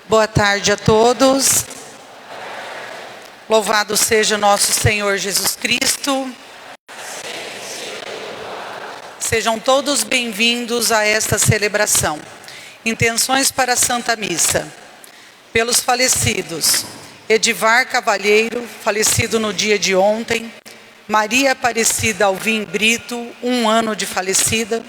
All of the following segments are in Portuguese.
Boa tarde a todos. Louvado seja nosso Senhor Jesus Cristo. Sejam todos bem-vindos a esta celebração. Intenções para a Santa Missa. Pelos falecidos: Edivar Cavalheiro, falecido no dia de ontem. Maria Aparecida Alvim Brito, 1 ano de falecida.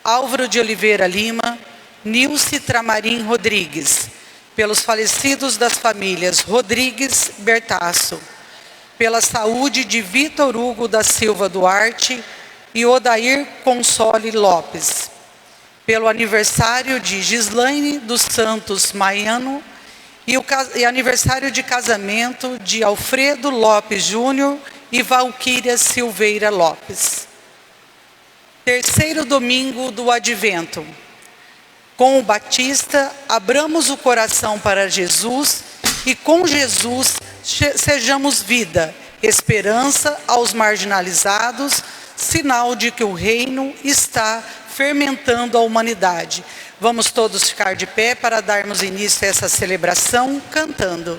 Álvaro de Oliveira Lima. Nilce Tramarim Rodrigues. Pelos falecidos das famílias Rodrigues Bertaço. Pela saúde de Vitor Hugo da Silva Duarte e Odair Console Lopes. Pelo aniversário de Gislaine dos Santos Maiano e aniversário de casamento de Alfredo Lopes Júnior e Valquíria Silveira Lopes. Terceiro domingo do Advento. Com o Batista, abramos o coração para Jesus e com Jesus sejamos vida, esperança aos marginalizados, sinal de que o reino está fermentando a humanidade. Vamos todos ficar de pé para darmos início a essa celebração cantando.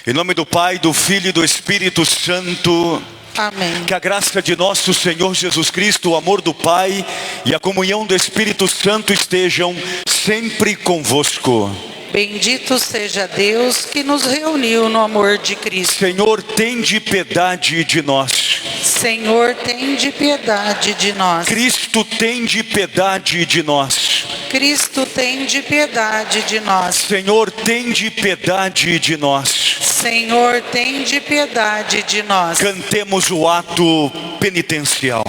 Em nome do Pai, do Filho e do Espírito Santo. Amém. Que a graça de nosso Senhor Jesus Cristo, o amor do Pai e a comunhão do Espírito Santo estejam sempre convosco. Bendito seja Deus que nos reuniu no amor de Cristo. Senhor, tende piedade de nós. Senhor, tende piedade de nós. Cristo, tende piedade de nós. Cristo, tende piedade de nós. Senhor, tende piedade de nós. Senhor, tende piedade de nós. Cantemos o ato penitencial.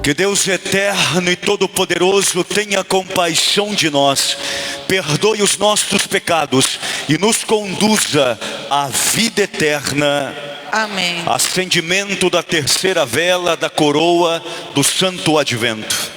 Que Deus eterno e todo-poderoso tenha compaixão de nós, perdoe os nossos pecados e nos conduza à vida eterna. Amém. Acendimento da terceira vela da coroa do Santo Advento.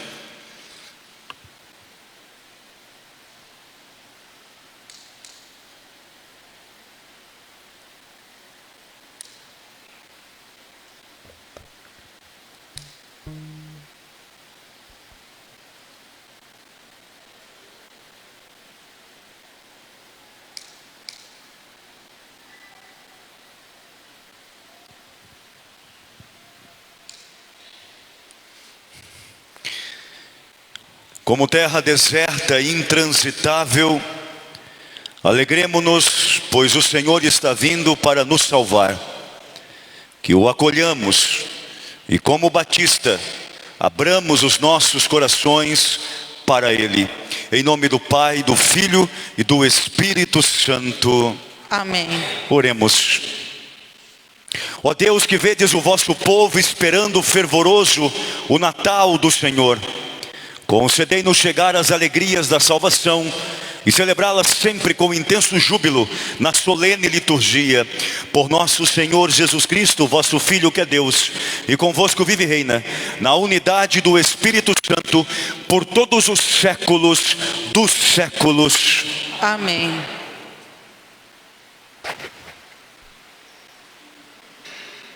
Como terra deserta e intransitável, alegremo-nos, pois o Senhor está vindo para nos salvar. Que o acolhamos e, como Batista, abramos os nossos corações para Ele. Em nome do Pai, do Filho e do Espírito Santo. Amém. Oremos. Ó Deus, que vedes o vosso povo esperando fervoroso o Natal do Senhor, concedei-nos chegar às alegrias da salvação e celebrá-las sempre com intenso júbilo na solene liturgia. Por nosso Senhor Jesus Cristo, vosso Filho, que é Deus, e convosco vive e reina, na unidade do Espírito Santo, por todos os séculos dos séculos. Amém.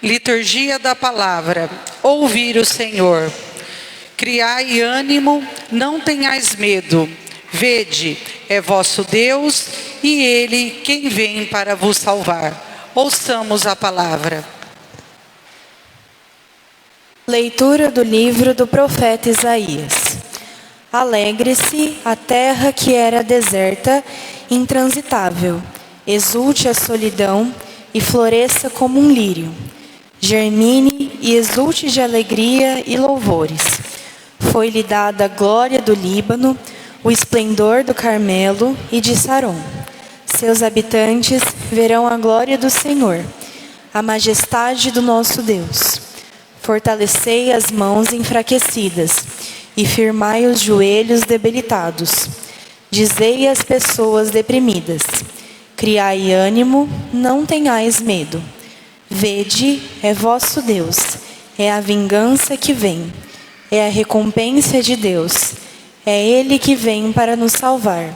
Liturgia da Palavra. Ouvir o Senhor. Criai ânimo, não tenhais medo. Vede, é vosso Deus, e Ele quem vem para vos salvar. Ouçamos a palavra. Leitura do livro do profeta Isaías. Alegre-se a terra que era deserta, intransitável. Exulte a solidão e floresça como um lírio. Germine e exulte de alegria e louvores. Foi-lhe dada a glória do Líbano, o esplendor do Carmelo e de Saron. Seus habitantes verão a glória do Senhor, a majestade do nosso Deus. Fortalecei as mãos enfraquecidas e firmai os joelhos debilitados. Dizei às pessoas deprimidas: criai ânimo, não tenhais medo. Vede, é vosso Deus, é a vingança que vem, é a recompensa de Deus, é Ele que vem para nos salvar.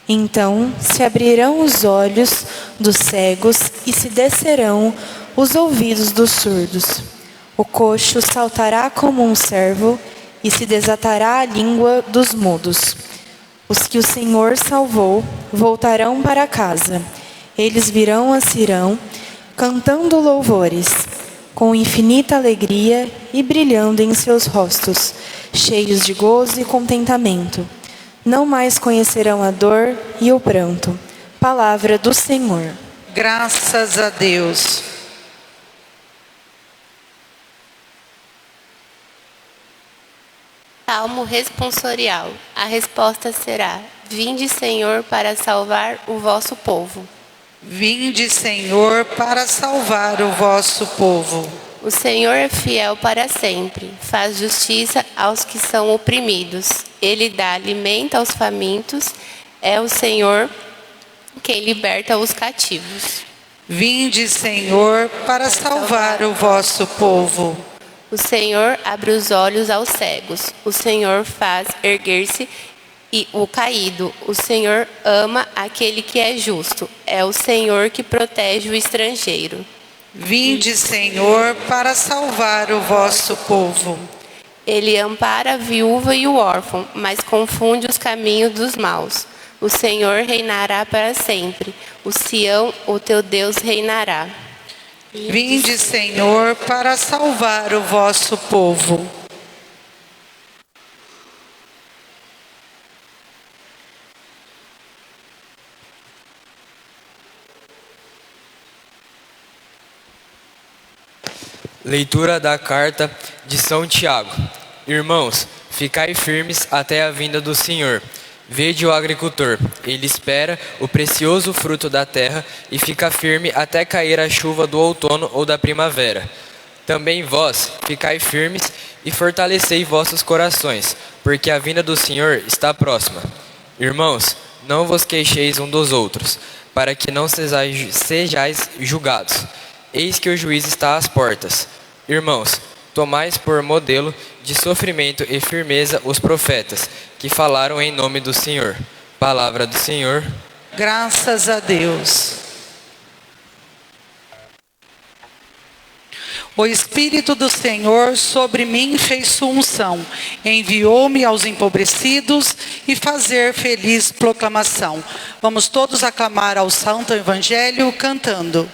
Então se abrirão os olhos dos cegos e se descerão os ouvidos dos surdos. O coxo saltará como um cervo e se desatará a língua dos mudos. Os que o Senhor salvou voltarão para casa. Eles virão a Sião, cantando louvores, com infinita alegria e brilhando em seus rostos, cheios de gozo e contentamento. Não mais conhecerão a dor e o pranto. Palavra do Senhor. Graças a Deus. Salmo responsorial. A resposta será: vinde, Senhor, para salvar o vosso povo. Vinde, Senhor, para salvar o vosso povo. O Senhor é fiel para sempre, faz justiça aos que são oprimidos. Ele dá alimento aos famintos, é o Senhor quem liberta os cativos. Vinde, Senhor, para salvar o vosso povo. O Senhor abre os olhos aos cegos, o Senhor faz erguer-se e o caído. O Senhor ama aquele que é justo, é o Senhor que protege o estrangeiro. Vinde, Senhor, para salvar o vosso povo. Ele ampara a viúva e o órfão, mas confunde os caminhos dos maus. O Senhor reinará para sempre, o Sião, o teu Deus, reinará. Vinde, Senhor, para salvar o vosso povo. Leitura da carta de São Tiago. Irmãos, ficai firmes até a vinda do Senhor. Vede o agricultor, ele espera o precioso fruto da terra e fica firme até cair a chuva do outono ou da primavera. Também vós, ficai firmes e fortalecei vossos corações, porque a vinda do Senhor está próxima. Irmãos, não vos queixeis um dos outros, para que não sejais julgados. Eis que o juiz está às portas. Irmãos, tomais por modelo de sofrimento e firmeza os profetas, que falaram em nome do Senhor. Palavra do Senhor. Graças a Deus. O Espírito do Senhor sobre mim fez sua unção, enviou-me aos empobrecidos e fazer feliz proclamação. Vamos todos aclamar ao Santo Evangelho cantando.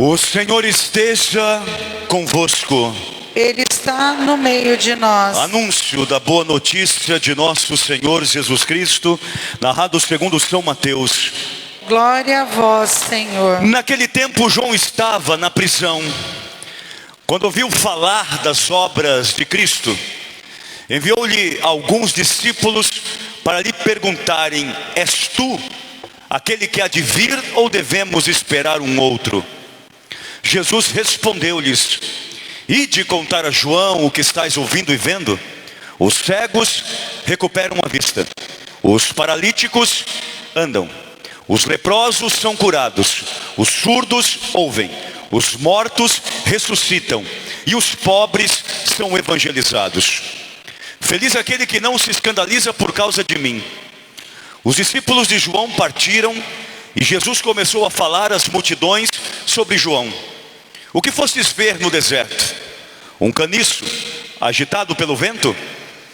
O Senhor esteja convosco. Ele está no meio de nós. Anúncio da boa notícia de nosso Senhor Jesus Cristo, narrado segundo São Mateus. Glória a vós, Senhor. Naquele tempo João estava na prisão. Quando ouviu falar das obras de Cristo, enviou-lhe alguns discípulos para lhe perguntarem: és tu aquele que há de vir ou devemos esperar um outro? Jesus respondeu-lhes: ide contar a João o que estáis ouvindo e vendo. Os cegos recuperam a vista, os paralíticos andam, os leprosos são curados, os surdos ouvem, os mortos ressuscitam e os pobres são evangelizados. Feliz aquele que não se escandaliza por causa de mim. Os discípulos de João partiram e Jesus começou a falar às multidões sobre João. O que fostes ver no deserto? Um caniço agitado pelo vento?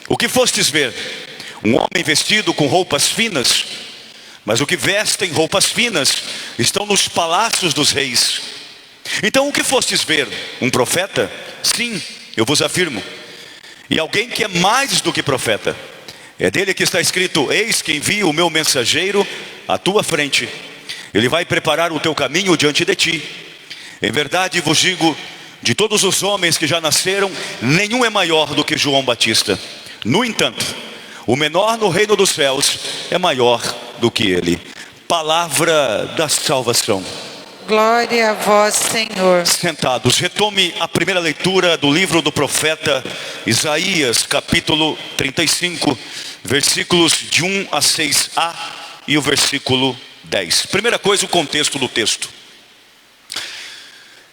O que fostes ver? Um homem vestido com roupas finas? Mas o que vestem roupas finas estão nos palácios dos reis. Então o que fostes ver? Um profeta? Sim, eu vos afirmo. E alguém que é mais do que profeta. É dele que está escrito: eis que envio o meu mensageiro à tua frente. Ele vai preparar o teu caminho diante de ti. Em verdade vos digo, de todos os homens que já nasceram, nenhum é maior do que João Batista. No entanto, o menor no reino dos céus é maior do que ele. Palavra da salvação. Glória a vós, Senhor. Sentados, retome a primeira leitura do livro do profeta Isaías, capítulo 35, versículos de 1 a 6a e o versículo 10. Primeira coisa, o contexto do texto.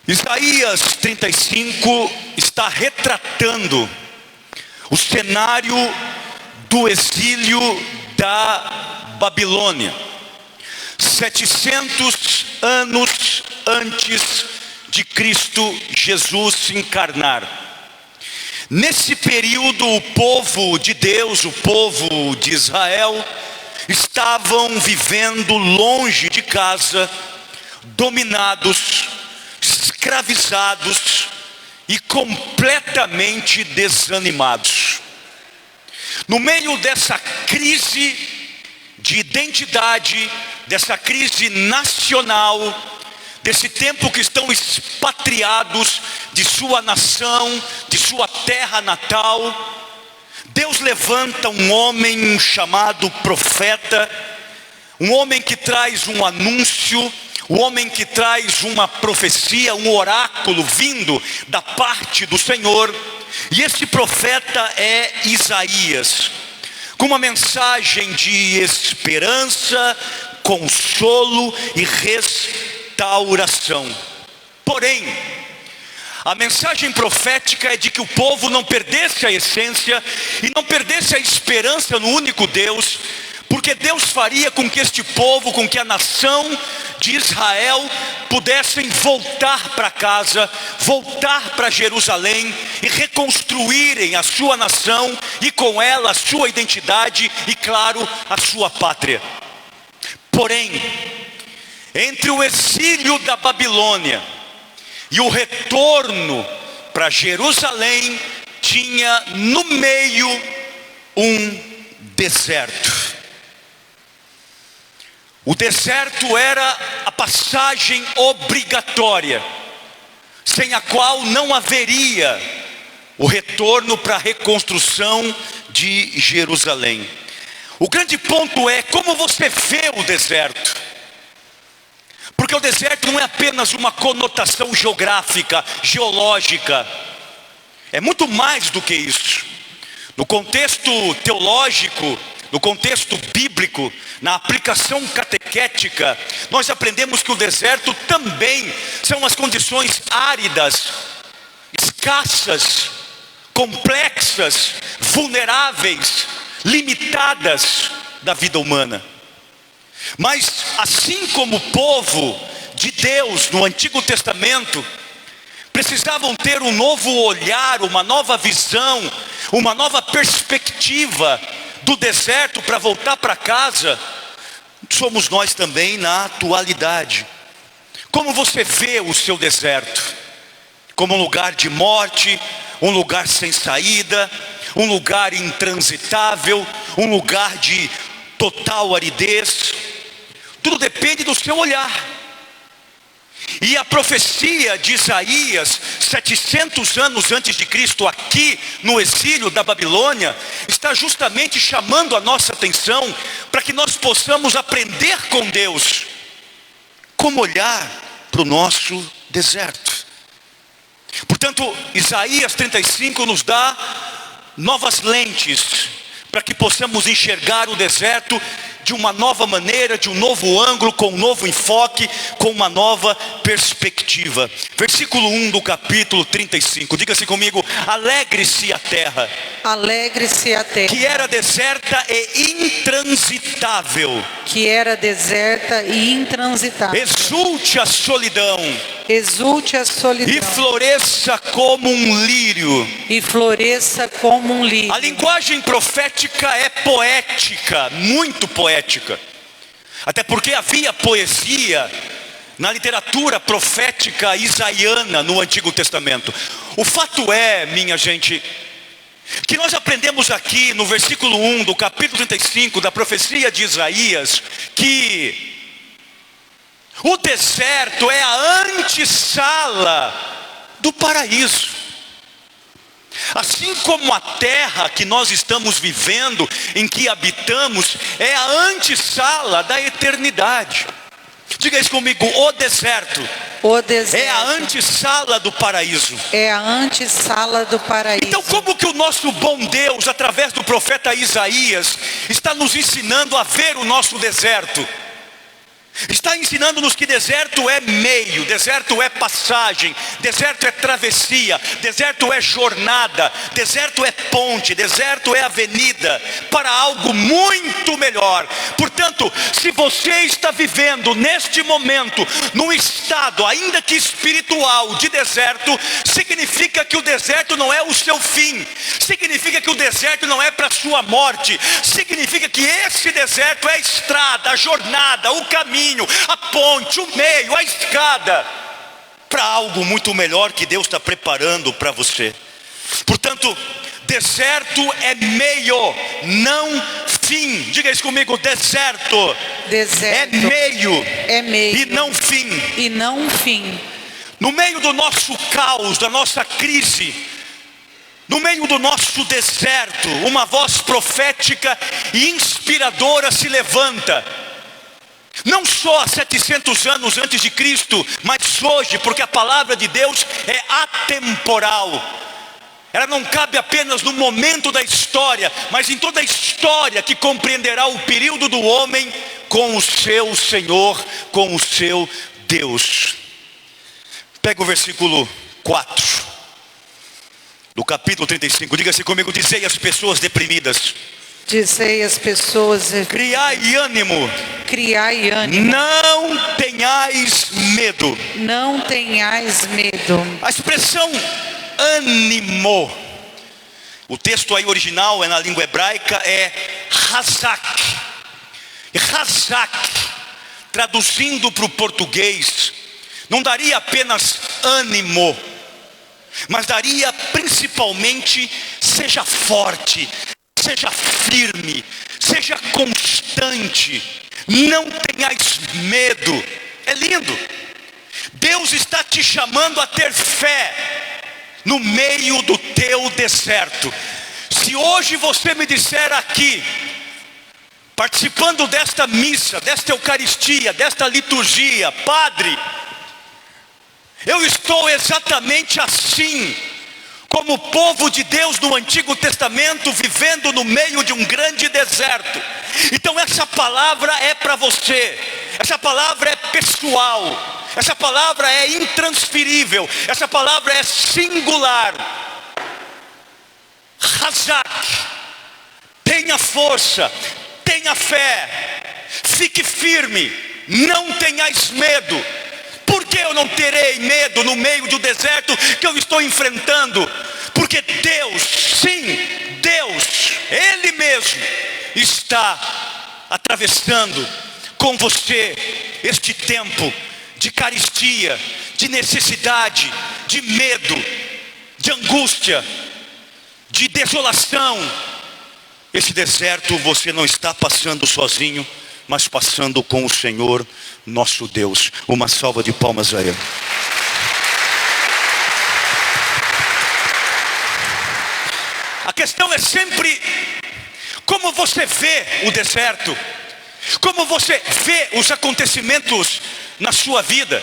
Isaías 35 está retratando o cenário do exílio da Babilônia, 700 anos antes de Cristo Jesus se encarnar. Nesse período, o povo de Deus, o povo de Israel, estavam vivendo longe de casa, dominados, escravizados e completamente desanimados. No meio dessa crise de identidade, dessa crise nacional, desse tempo que estão expatriados de sua nação, de sua terra natal, Deus levanta um homem chamado profeta, um homem que traz um anúncio, um homem que traz uma profecia, um oráculo vindo da parte do Senhor. E esse profeta é Isaías, com uma mensagem de esperança, consolo e restauração. Porém, a mensagem profética é de que o povo não perdesse a essência e não perdesse a esperança no único Deus, porque Deus faria com que este povo, com que a nação de Israel pudessem voltar para casa, voltar para Jerusalém e reconstruírem a sua nação e com ela a sua identidade e, claro, a sua pátria. Porém, entre o exílio da Babilônia e o retorno para Jerusalém, tinha no meio um deserto. O deserto era a passagem obrigatória, sem a qual não haveria o retorno para a reconstrução de Jerusalém. O grande ponto é como você vê o deserto. Porque o deserto não é apenas uma conotação geográfica, geológica. É muito mais do que isso. No contexto teológico, no contexto bíblico, na aplicação catequética, nós aprendemos que o deserto também são as condições áridas, escassas, complexas, vulneráveis, limitadas da vida humana. Mas assim como o povo de Deus no Antigo Testamento precisavam ter um novo olhar, uma nova visão, uma nova perspectiva do deserto para voltar para casa, somos nós também na atualidade. Como você vê o seu deserto? Como um lugar de morte, um lugar sem saída, um lugar intransitável, um lugar de total aridez? Tudo depende do seu olhar. E a profecia de Isaías, 700 anos antes de Cristo, aqui no exílio da Babilônia, está justamente chamando a nossa atenção para que nós possamos aprender com Deus como olhar para o nosso deserto. Portanto, Isaías 35 nos dá novas lentes para que possamos enxergar o deserto de uma nova maneira, de um novo ângulo, com um novo enfoque, com uma nova perspectiva. Versículo 1 do capítulo 35, diga-se comigo: alegre-se a terra, Alegre-se a terra, que era deserta e intransitável. que era deserta e intransitável. Exulte a solidão Exulte a solidão e floresça como um lírio. e floresça como um lírio. A linguagem profética é poética, muito poética. Até porque havia poesia na literatura profética isaiana no Antigo Testamento. O fato é, minha gente, que nós aprendemos aqui no versículo 1 do capítulo 35 da profecia de Isaías, que o deserto é a antessala do paraíso. Assim como a terra que nós estamos vivendo, em que habitamos, é a antessala da eternidade. Diga isso comigo: o deserto O deserto é a antessala do paraíso. é a antessala do paraíso. Então, como que o nosso bom Deus, através do profeta Isaías, está nos ensinando a ver o nosso deserto? Está ensinando-nos que deserto é meio, deserto é passagem, deserto é travessia, deserto é jornada, deserto é ponte, deserto é avenida para algo muito melhor. Portanto, se você está vivendo neste momento num estado, ainda que espiritual, de deserto, significa que o deserto não é o seu fim, significa que o deserto não é para a sua morte, significa que esse deserto é a estrada, a jornada, o caminho, a ponte, o meio, a escada para algo muito melhor que Deus está preparando para você. Portanto, deserto é meio, não fim. Diga isso comigo: deserto Deserto é meio é e não fim. e não fim. No meio do nosso caos, da nossa crise, no meio do nosso deserto, uma voz profética e inspiradora se levanta. Não só 700 anos antes de Cristo, mas hoje, porque a palavra de Deus é atemporal. Ela não cabe apenas no momento da história, mas em toda a história que compreenderá o período do homem com o seu Senhor, com o seu Deus. Pega o versículo 4 do capítulo 35, diga-se comigo: dizei às pessoas deprimidas, Dizei às pessoas: criai ânimo, criai ânimo, não tenhais medo. não tenhais medo. A expressão ânimo, o texto aí original é na língua hebraica, é hazak. E hazak, traduzindo para o português, não daria apenas ânimo, mas daria principalmente: seja forte, seja firme, seja constante, não tenhais medo. É lindo. Deus está te chamando a ter fé no meio do teu deserto. Se hoje você me disser aqui, participando desta missa, desta Eucaristia, desta liturgia: Padre, eu estou exatamente assim, como o povo de Deus no Antigo Testamento, vivendo no meio de um grande deserto. Então essa palavra é para você, essa palavra é pessoal, essa palavra é intransferível, essa palavra é singular. Hazak, tenha força, tenha fé, fique firme, não tenhais medo. Por que eu não terei medo no meio do deserto que eu estou enfrentando? Porque Deus, sim, Deus, Ele mesmo está atravessando com você este tempo de carestia, de necessidade, de medo, de angústia, de desolação, esse deserto você não está passando sozinho, mas passando com o Senhor nosso Deus. Uma salva de palmas a Ele. A questão é sempre como você vê o deserto, como você vê os acontecimentos na sua vida.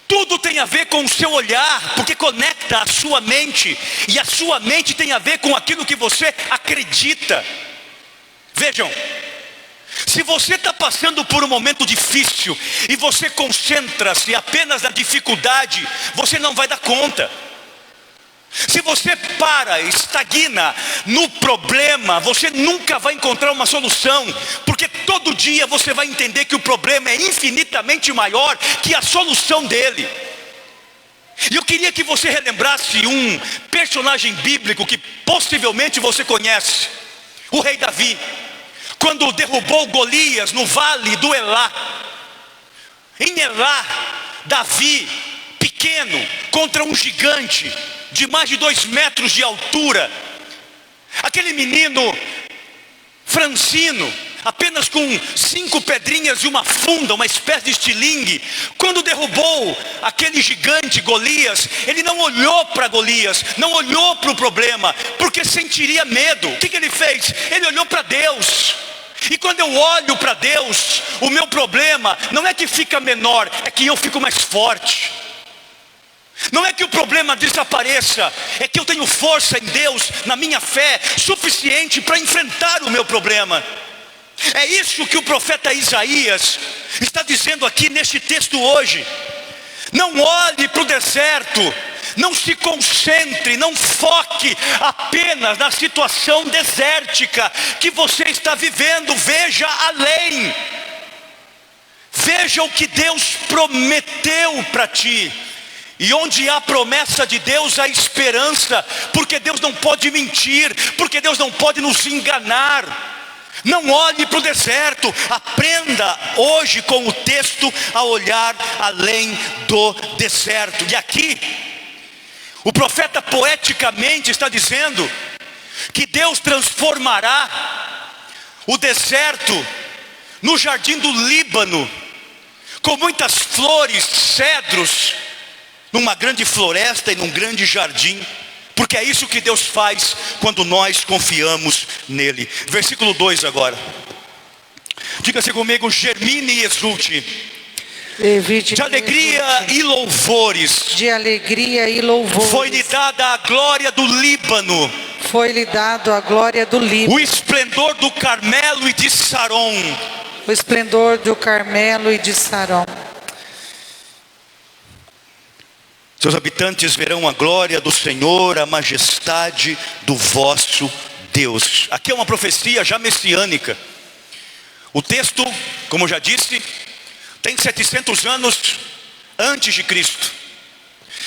Tudo tem a ver com o seu olhar, porque conecta a sua mente, e a sua mente tem a ver com aquilo que você acredita. Vejam, se você está passando por um momento difícil e você concentra-se apenas na dificuldade, você não vai dar conta. Se você para, estagna no problema, você nunca vai encontrar uma solução, porque todo dia você vai entender que o problema é infinitamente maior que a solução dele. E eu queria que você relembrasse um personagem bíblico que possivelmente você conhece, o rei Davi, quando derrubou Golias no vale do Elá. Em Elá, Davi, pequeno, contra um gigante de mais de 2 metros de altura, aquele menino franzino, apenas com 5 pedrinhas e uma funda, uma espécie de estilingue, quando derrubou aquele gigante Golias, ele não olhou para Golias, não olhou para o problema, porque sentiria medo. O que ele fez? Ele olhou para Deus. E quando eu olho para Deus, o meu problema não é que fica menor, é que eu fico mais forte. Não é que o problema desapareça, é que eu tenho força em Deus, na minha fé, suficiente para enfrentar o meu problema. É isso que o profeta Isaías está dizendo aqui neste texto hoje. Não olhe para o deserto, não se concentre, não foque apenas na situação desértica que você está vivendo, veja além. Veja o que Deus prometeu para ti. E onde há promessa de Deus, há esperança, porque Deus não pode mentir, porque Deus não pode nos enganar. Não olhe para o deserto, aprenda hoje com o texto a olhar além do deserto. E aqui, o profeta poeticamente está dizendo que Deus transformará o deserto no jardim do Líbano, com muitas flores, cedros, numa grande floresta e num grande jardim, porque é isso que Deus faz quando nós confiamos nele. Versículo 2 agora. Diga-se comigo: germine e exulte, de alegria e louvores. De alegria e louvores. Foi-lhe dada a glória do Líbano. Foi-lhe dado a glória do Líbano. O esplendor do Carmelo e de Saron. O esplendor do Carmelo e de Saron. Seus habitantes verão a glória do Senhor, a majestade do vosso Deus. Aqui é uma profecia já messiânica. O texto, como eu já disse, tem 700 anos antes de Cristo.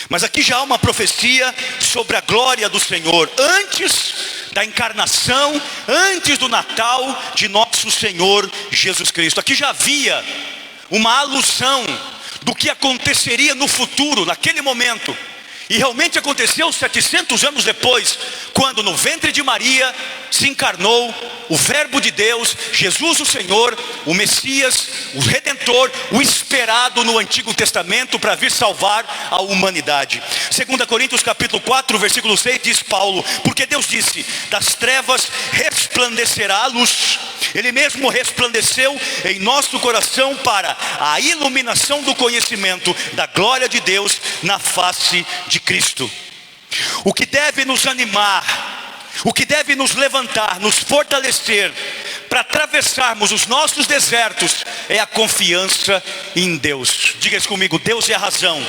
Mas aqui já há uma profecia sobre a glória do Senhor, antes da encarnação, antes do Natal de nosso Senhor Jesus Cristo. Aqui já havia uma alusão do que aconteceria no futuro, naquele momento. E realmente aconteceu 700 anos depois, quando no ventre de Maria se encarnou o Verbo de Deus, Jesus o Senhor, o Messias, o Redentor, o esperado no Antigo Testamento para vir salvar a humanidade. 2 Coríntios capítulo 4, versículo 6 diz Paulo: porque Deus disse, das trevas resplandecerá a luz. Ele mesmo resplandeceu em nosso coração para a iluminação do conhecimento da glória de Deus na face de Cristo. O que deve nos animar, o que deve nos levantar, nos fortalecer para atravessarmos os nossos desertos é a confiança em Deus. Diga isso comigo: Deus é a razão.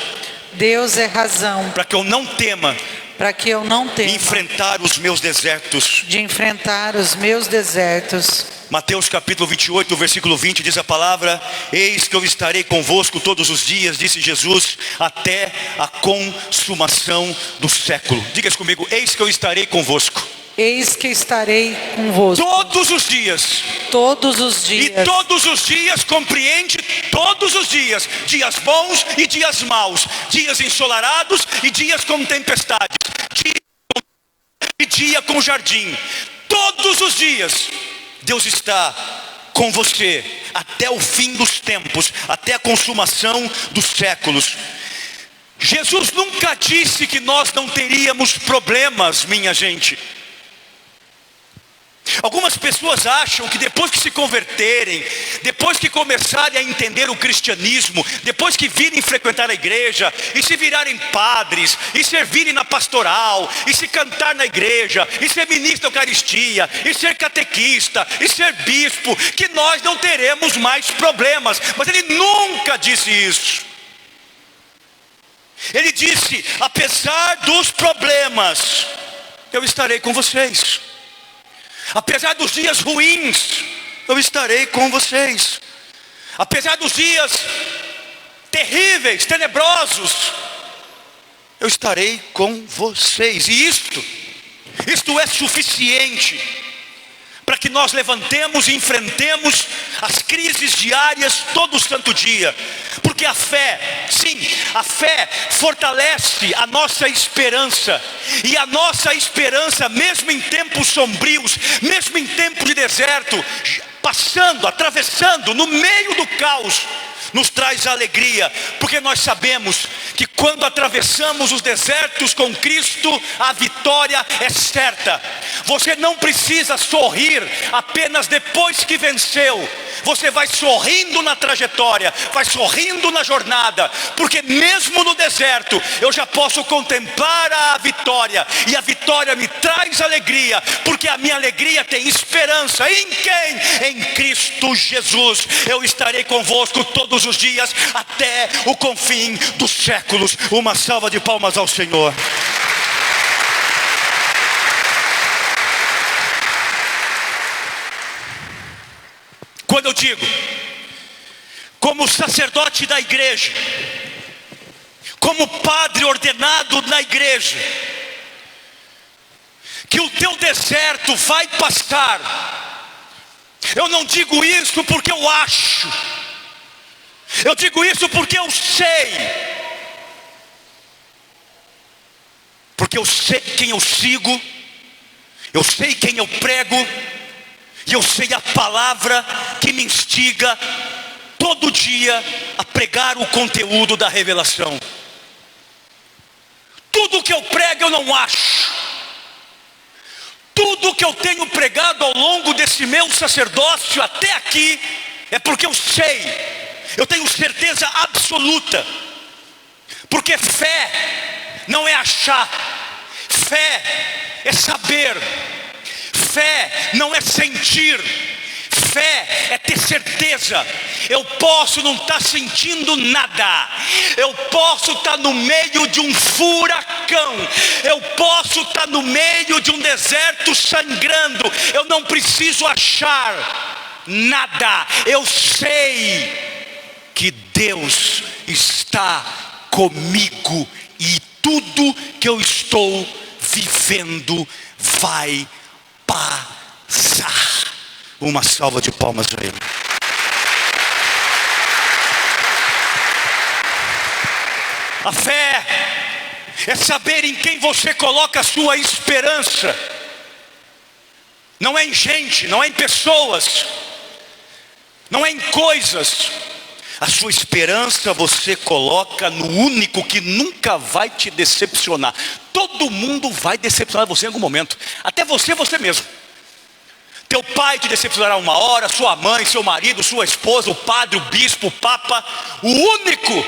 Deus é razão. Para que eu não tema. Para que eu não tema. Enfrentar os meus desertos. De enfrentar os meus desertos. Mateus capítulo 28, versículo 20 diz a palavra: eis que eu estarei convosco todos os dias, disse Jesus, até a consumação do século. Diga isso comigo: eis que eu estarei convosco. Eis que estarei convosco todos os dias. todos os dias. E todos os dias compreende todos os dias. Dias bons e dias maus. Dias ensolarados e dias com tempestades. E dia com jardim. Todos os dias Deus está com você até o fim dos tempos, até a consumação dos séculos. Jesus nunca disse que nós não teríamos problemas, minha gente. Algumas pessoas acham que depois que se converterem, depois que começarem a entender o cristianismo, depois que virem frequentar a igreja, e se virarem padres, e servirem na pastoral, e se cantar na igreja, e ser ministro da Eucaristia, e ser catequista, e ser bispo, que nós não teremos mais problemas. Mas ele nunca disse isso. Ele disse: apesar dos problemas, eu estarei com vocês. Apesar dos dias ruins, eu estarei com vocês. Apesar dos dias terríveis, tenebrosos, eu estarei com vocês. E isto é suficiente para que nós levantemos e enfrentemos as crises diárias todo santo dia. Porque a fé, sim, a fé fortalece a nossa esperança. E a nossa esperança, mesmo em tempos sombrios, mesmo em tempos de deserto, passando, atravessando, no meio do caos, nos traz alegria, porque nós sabemos que quando atravessamos os desertos com Cristo, a vitória é certa. Você não precisa sorrir apenas depois que venceu. Você vai sorrindo na trajetória, vai sorrindo na jornada, porque mesmo no deserto eu já posso contemplar a vitória, e a vitória me traz alegria, porque a minha alegria tem esperança. Em quem? Em Cristo Jesus. Eu estarei convosco todos os dias até o confim dos séculos. Uma salva de palmas ao Senhor. Quando eu digo, como sacerdote da igreja, como padre ordenado na igreja, que o teu deserto vai passar, eu não digo isso porque eu acho, eu digo isso porque eu sei, porque eu sei quem eu sigo, eu sei quem eu prego, e eu sei a palavra que me instiga todo dia a pregar o conteúdo da revelação. Tudo que eu prego eu não acho. Tudo que eu tenho pregado ao longo desse meu sacerdócio até aqui é porque eu sei, eu tenho certeza absoluta. Porque fé não é achar, fé é saber. Fé não é sentir, fé é ter certeza. Eu posso não estar sentindo nada, eu posso estar no meio de um furacão, eu posso estar no meio de um deserto sangrando, eu não preciso achar nada, eu sei que Deus está comigo, e tudo que eu estou vivendo vai passar. Uma salva de palmas a Ele. A fé é saber em quem você coloca a sua esperança. Não é em gente, não é em pessoas, não é em coisas. A sua esperança você coloca no único que nunca vai te decepcionar. Todo mundo vai decepcionar você em algum momento, até você mesmo. Teu pai te decepcionará uma hora, sua mãe, seu marido, sua esposa, o padre, o bispo, o papa. O único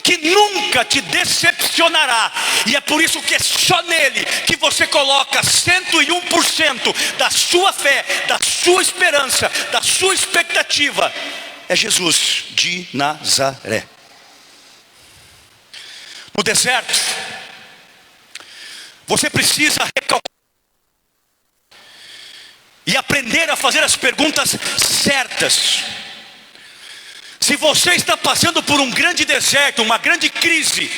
que nunca te decepcionará, e é por isso que é só nele que você coloca 101% da sua fé, da sua esperança, da sua expectativa, é Jesus de Nazaré. No deserto, você precisa recalcular e aprender a fazer as perguntas certas. Se você está passando por um grande deserto, uma grande crise,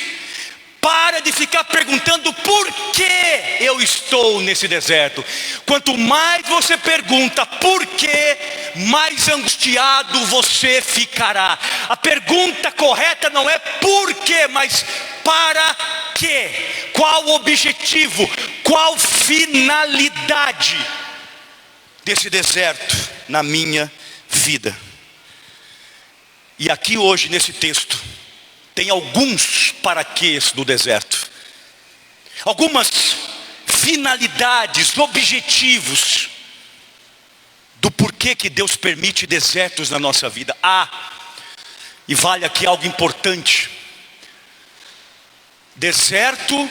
Para de ficar perguntando por que eu estou nesse deserto. Quanto mais você pergunta por que, mais angustiado você ficará. A pergunta correta não é por quê, mas para quê? Qual o objetivo? Qual finalidade desse deserto na minha vida? E aqui hoje nesse texto tem alguns paraquês do deserto, algumas finalidades, objetivos do porquê que Deus permite desertos na nossa vida. E vale aqui algo importante: deserto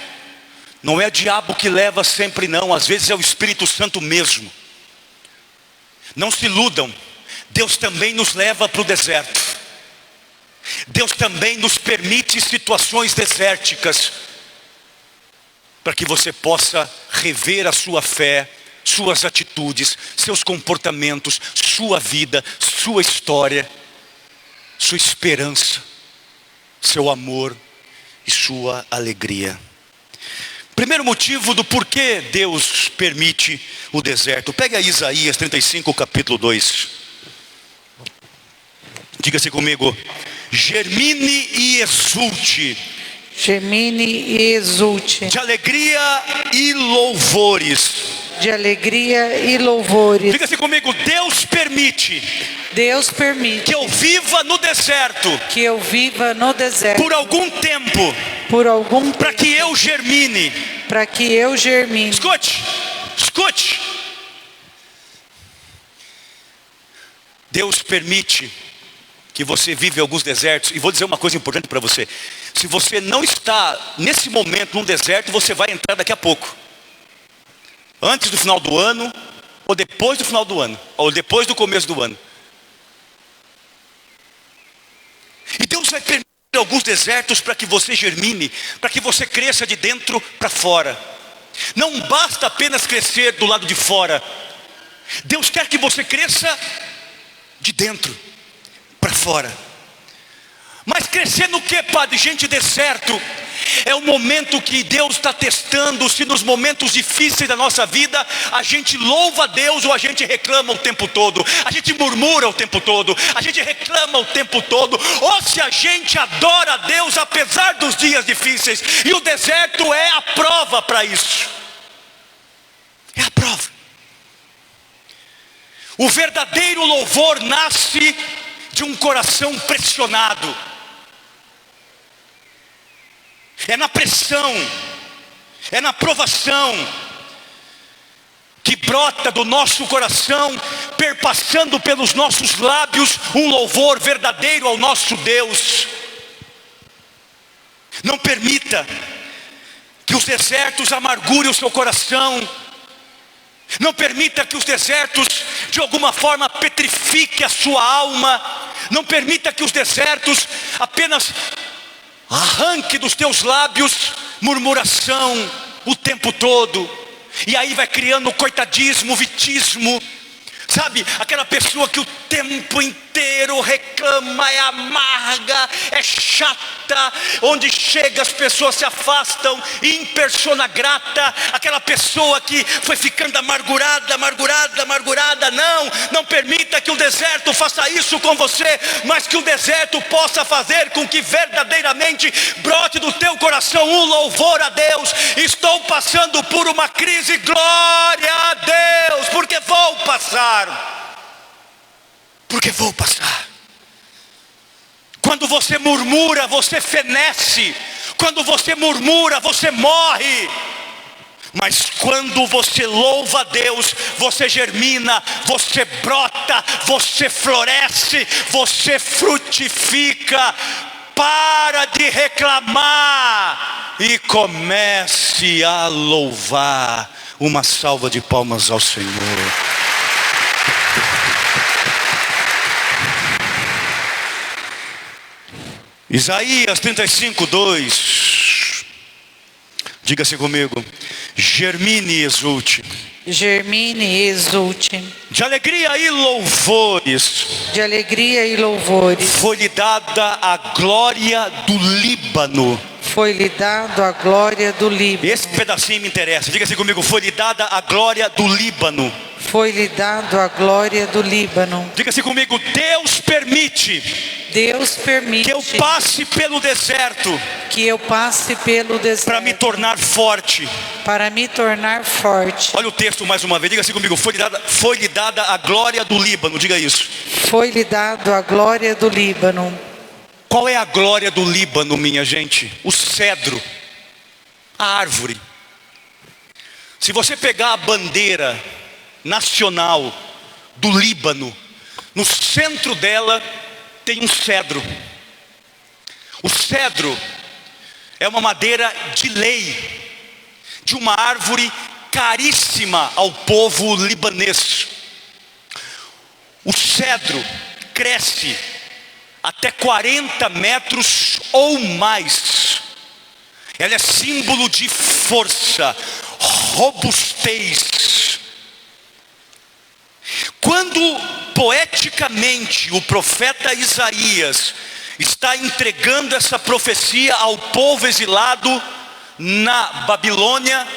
não é o diabo que leva sempre, não. Às vezes é o Espírito Santo mesmo. Não se iludam, Deus também nos leva para o deserto. Deus também nos permite situações desérticas, para que você possa rever a sua fé, suas atitudes, seus comportamentos, sua vida, sua história, sua esperança, seu amor e sua alegria. Primeiro motivo do porquê Deus permite o deserto. Pega Isaías 35, capítulo 2. Diga-se comigo: germine e exulte. Germine e exulte. De alegria e louvores. De alegria e louvores. Diga-se comigo: Deus permite. Deus permite que eu viva no deserto. Que eu viva no deserto. Por algum tempo. Por algum tempo. Para que eu germine. Para que eu germine. Escute. Escute. Deus permite que você vive alguns desertos. E vou dizer uma coisa importante para você: se você não está nesse momento num deserto, você vai entrar daqui a pouco, antes do final do ano, ou depois do final do ano, ou depois do começo do ano. E Deus vai permitir alguns desertos para que você germine, para que você cresça de dentro para fora. Não basta apenas crescer do lado de fora. Deus quer que você cresça de dentro para fora. Mas crescer no que, padre? Gente, deserto é o momento que Deus está testando se nos momentos difíceis da nossa vida a gente louva a Deus ou a gente reclama o tempo todo, a gente murmura o tempo todo, a gente reclama o tempo todo, ou se a gente adora a Deus apesar dos dias difíceis. E o deserto é a prova para isso. É a prova. O verdadeiro louvor nasce de um coração pressionado. É na pressão, é na provação que brota do nosso coração, perpassando pelos nossos lábios, um louvor verdadeiro ao nosso Deus. Não permita que os desertos amargurem o seu coração. Não permita que os desertos de alguma forma petrifiquem a sua alma. Não permita que os desertos apenas arranque dos teus lábios murmuração o tempo todo. E aí vai criando coitadismo, vitismo. Sabe, aquela pessoa que o tempo inteiro reclama, é amarga, é chata, onde chega as pessoas se afastam, em persona grata. Aquela pessoa que foi ficando amargurada. Não permita que o deserto faça isso com você, mas que o deserto possa fazer com que verdadeiramente brote do teu coração um louvor a Deus. Estou passando por uma crise, glória a Deus, porque vou passar. Quando você murmura, você fenece. Quando você murmura, você morre. Mas quando você louva a Deus, você germina, você brota, você floresce, você frutifica. Para de reclamar e comece a louvar. Uma salva de palmas ao Senhor. Isaías 35, 2. Diga-se comigo: germine e exulte. Germine e exulte. De alegria e louvores. De alegria e louvores. Foi-lhe dada a glória do Líbano. Foi-lhe dado a glória do Líbano. Esse pedacinho me interessa. Diga assim comigo: foi-lhe dada a glória do Líbano. Foi-lhe dado a glória do Líbano. Diga assim comigo: Deus permite Deus permite que eu passe pelo deserto que eu passe pelo deserto para me tornar forte. para me tornar forte. Olha o texto mais uma vez. Diga assim comigo: foi-lhe dada a glória do Líbano. Diga isso. Foi-lhe dado a glória do Líbano. Qual é a glória do Líbano, minha gente? O cedro, a árvore. Se você pegar a bandeira nacional do Líbano, no centro dela tem um cedro. O cedro é uma madeira de lei, de uma árvore caríssima ao povo libanês. O cedro cresce até 40 metros ou mais. Ela é símbolo de força, robustez. Quando poeticamente o profeta Isaías está entregando essa profecia ao povo exilado na Babilônia,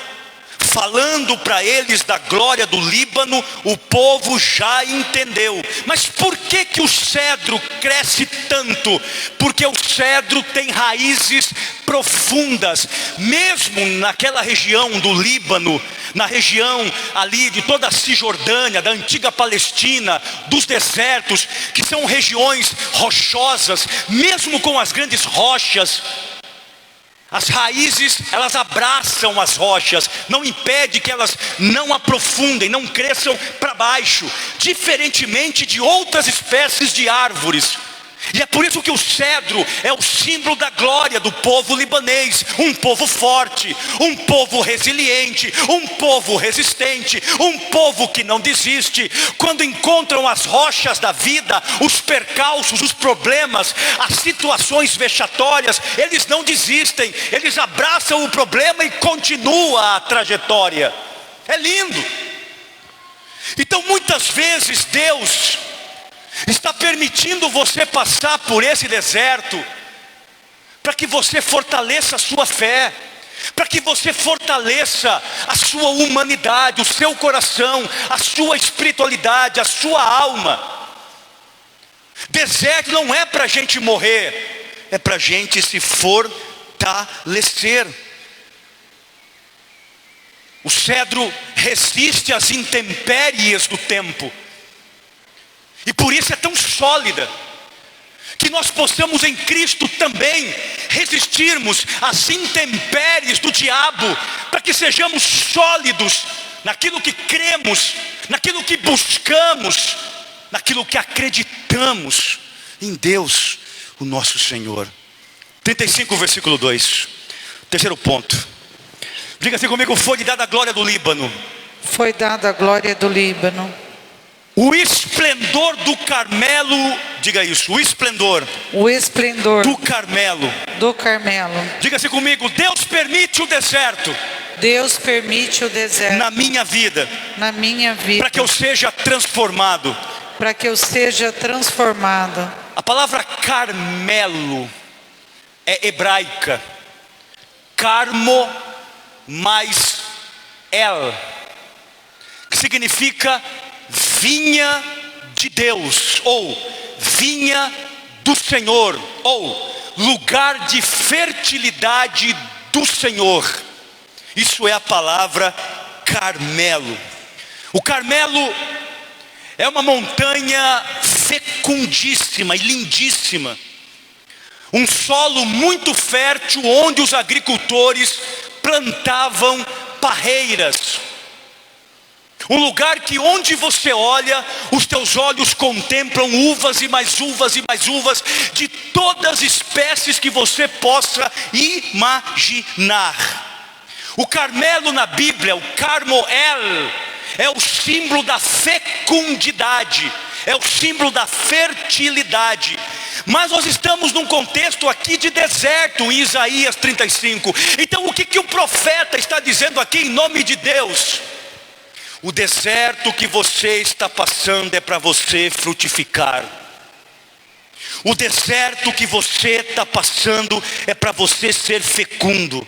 falando para eles da glória do Líbano, o povo já entendeu. Mas por que que o cedro cresce tanto? Porque o cedro tem raízes profundas. Mesmo naquela região do Líbano, na região ali de toda a Cisjordânia, da antiga Palestina, dos desertos, que são regiões rochosas, mesmo com as grandes rochas, as raízes, elas abraçam as rochas, não impede que elas não aprofundem, não cresçam para baixo, diferentemente de outras espécies de árvores. E é por isso que o cedro é o símbolo da glória do povo libanês. Um povo forte, um povo resiliente, um povo resistente, um povo que não desiste. Quando encontram as rochas da vida, os percalços, os problemas, as situações vexatórias, eles não desistem, eles abraçam o problema e continuam a trajetória. É lindo. Então muitas vezes Deus está permitindo você passar por esse deserto para que você fortaleça a sua fé, para que você fortaleça a sua humanidade, o seu coração, a sua espiritualidade, a sua alma. Deserto não é para a gente morrer, é para a gente se fortalecer. O cedro resiste às intempéries do tempo. E por isso é tão sólida, que nós possamos em Cristo também resistirmos às intempéries do diabo, para que sejamos sólidos naquilo que cremos, naquilo que buscamos, naquilo que acreditamos em Deus, o nosso Senhor. 35, versículo 2, terceiro ponto. Diga assim comigo: foi-lhe dada a glória do Líbano. Foi dada a glória do Líbano. O esplendor do Carmelo, diga isso, o esplendor do Carmelo. Diga assim comigo: Deus permite o deserto. Deus permite o deserto na minha vida, para que eu seja transformado. A palavra Carmelo é hebraica, Carmo mais El, que significa vinha de Deus, ou vinha do Senhor, ou lugar de fertilidade do Senhor. Isso é a palavra Carmelo. O Carmelo é uma montanha fecundíssima e lindíssima, um solo muito fértil, onde os agricultores plantavam parreiras. Um lugar que onde você olha, os teus olhos contemplam uvas e mais uvas e mais uvas, de todas as espécies que você possa imaginar. O Carmelo na Bíblia, o Carmoel, é o símbolo da fecundidade, é o símbolo da fertilidade. Mas nós estamos num contexto aqui de deserto, em Isaías 35. Então o que o profeta está dizendo aqui em nome de Deus? O deserto que você está passando é para você frutificar. O deserto que você está passando é para você ser fecundo.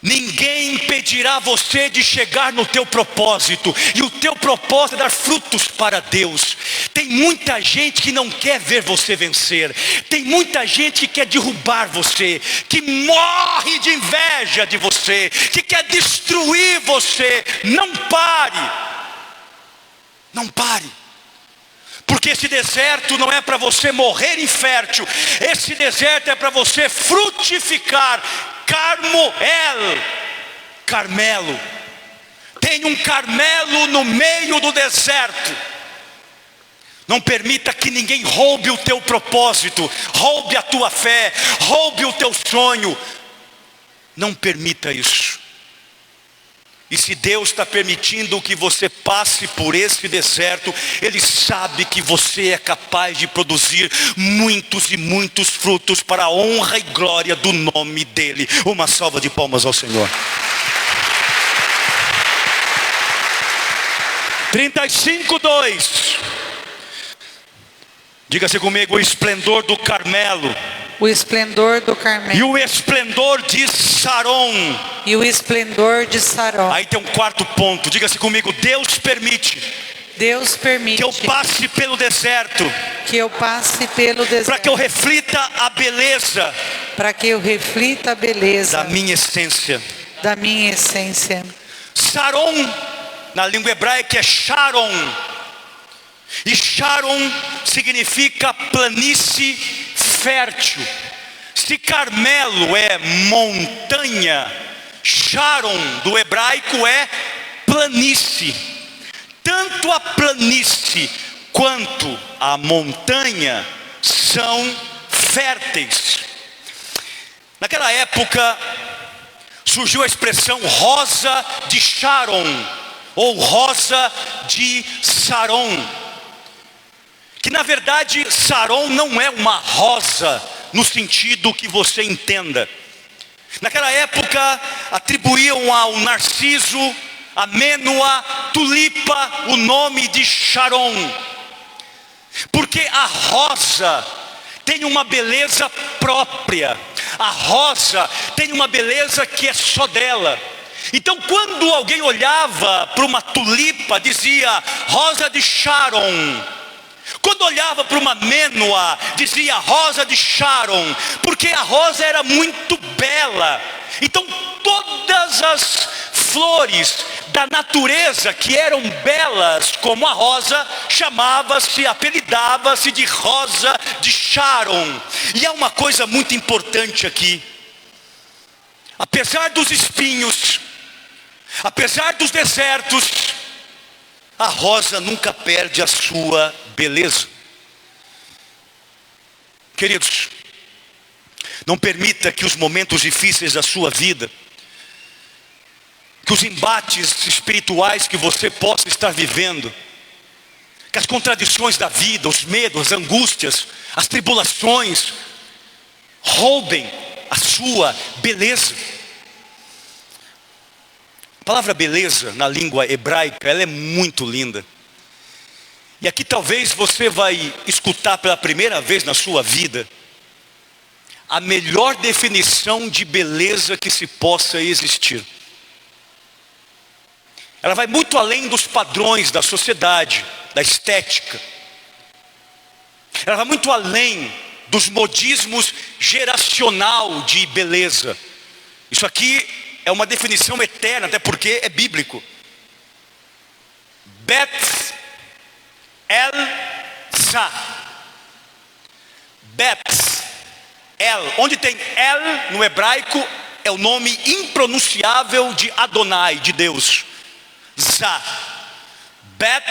Ninguém impedirá você de chegar no teu propósito. E o teu propósito é dar frutos para Deus. Tem muita gente que não quer ver você vencer. Tem muita gente que quer derrubar você, que morre de inveja de você, que quer destruir você. Não pare. Não pare. Porque esse deserto não é para você morrer infértil. Esse deserto é para você frutificar. Carmelo. Tem um Carmelo no meio do deserto. Não permita que ninguém roube o teu propósito, roube a tua fé, roube o teu sonho. Não permita isso. E se Deus está permitindo que você passe por esse deserto, Ele sabe que você é capaz de produzir muitos e muitos frutos para a honra e glória do nome dEle. Uma salva de palmas ao Senhor. 35:2. Diga-se comigo: o esplendor do Carmelo. O esplendor do Carmelo. E o esplendor de Saron. E o esplendor de Saron. Aí tem um quarto ponto. Diga-se comigo: Deus permite. Deus permite que eu passe pelo deserto. Que eu passe pelo deserto. Para que eu reflita a beleza. Para que eu reflita a beleza. Da minha essência. Da minha essência. Saron, na língua hebraica, é Sharon. E Sharon significa planície fértil. Se Carmelo é montanha, Sharon do hebraico é planície. Tanto a planície quanto a montanha são férteis. Naquela época surgiu a expressão rosa de Sharon ou rosa de Saron, que na verdade Saron não é uma rosa no sentido que você entenda. Naquela época atribuíam ao narciso, amêndoa, tulipa o nome de Sharon, porque a rosa tem uma beleza própria. A rosa tem uma beleza que é só dela. Então quando alguém olhava para uma tulipa, dizia rosa de Sharon. Quando olhava para uma amêndoa, dizia rosa de Sharon, porque a rosa era muito bela. Então todas as flores da natureza que eram belas como a rosa, apelidava-se de rosa de Sharon. E há uma coisa muito importante aqui: apesar dos espinhos, apesar dos desertos, a rosa nunca perde a sua beleza. Queridos, não permita que os momentos difíceis da sua vida, que os embates espirituais que você possa estar vivendo, que as contradições da vida, os medos, as angústias, as tribulações, roubem a sua beleza. A palavra beleza na língua hebraica, ela é muito linda. E aqui talvez você vai escutar pela primeira vez na sua vida a melhor definição de beleza que se possa existir. Ela vai muito além dos padrões da sociedade, da estética. Ela vai muito além dos modismos geracional de beleza. Isso aqui é uma definição eterna, até porque é bíblico. Bet El Sa. Bet El. Onde tem El no hebraico é o nome impronunciável de Adonai, de Deus. Zá. Bet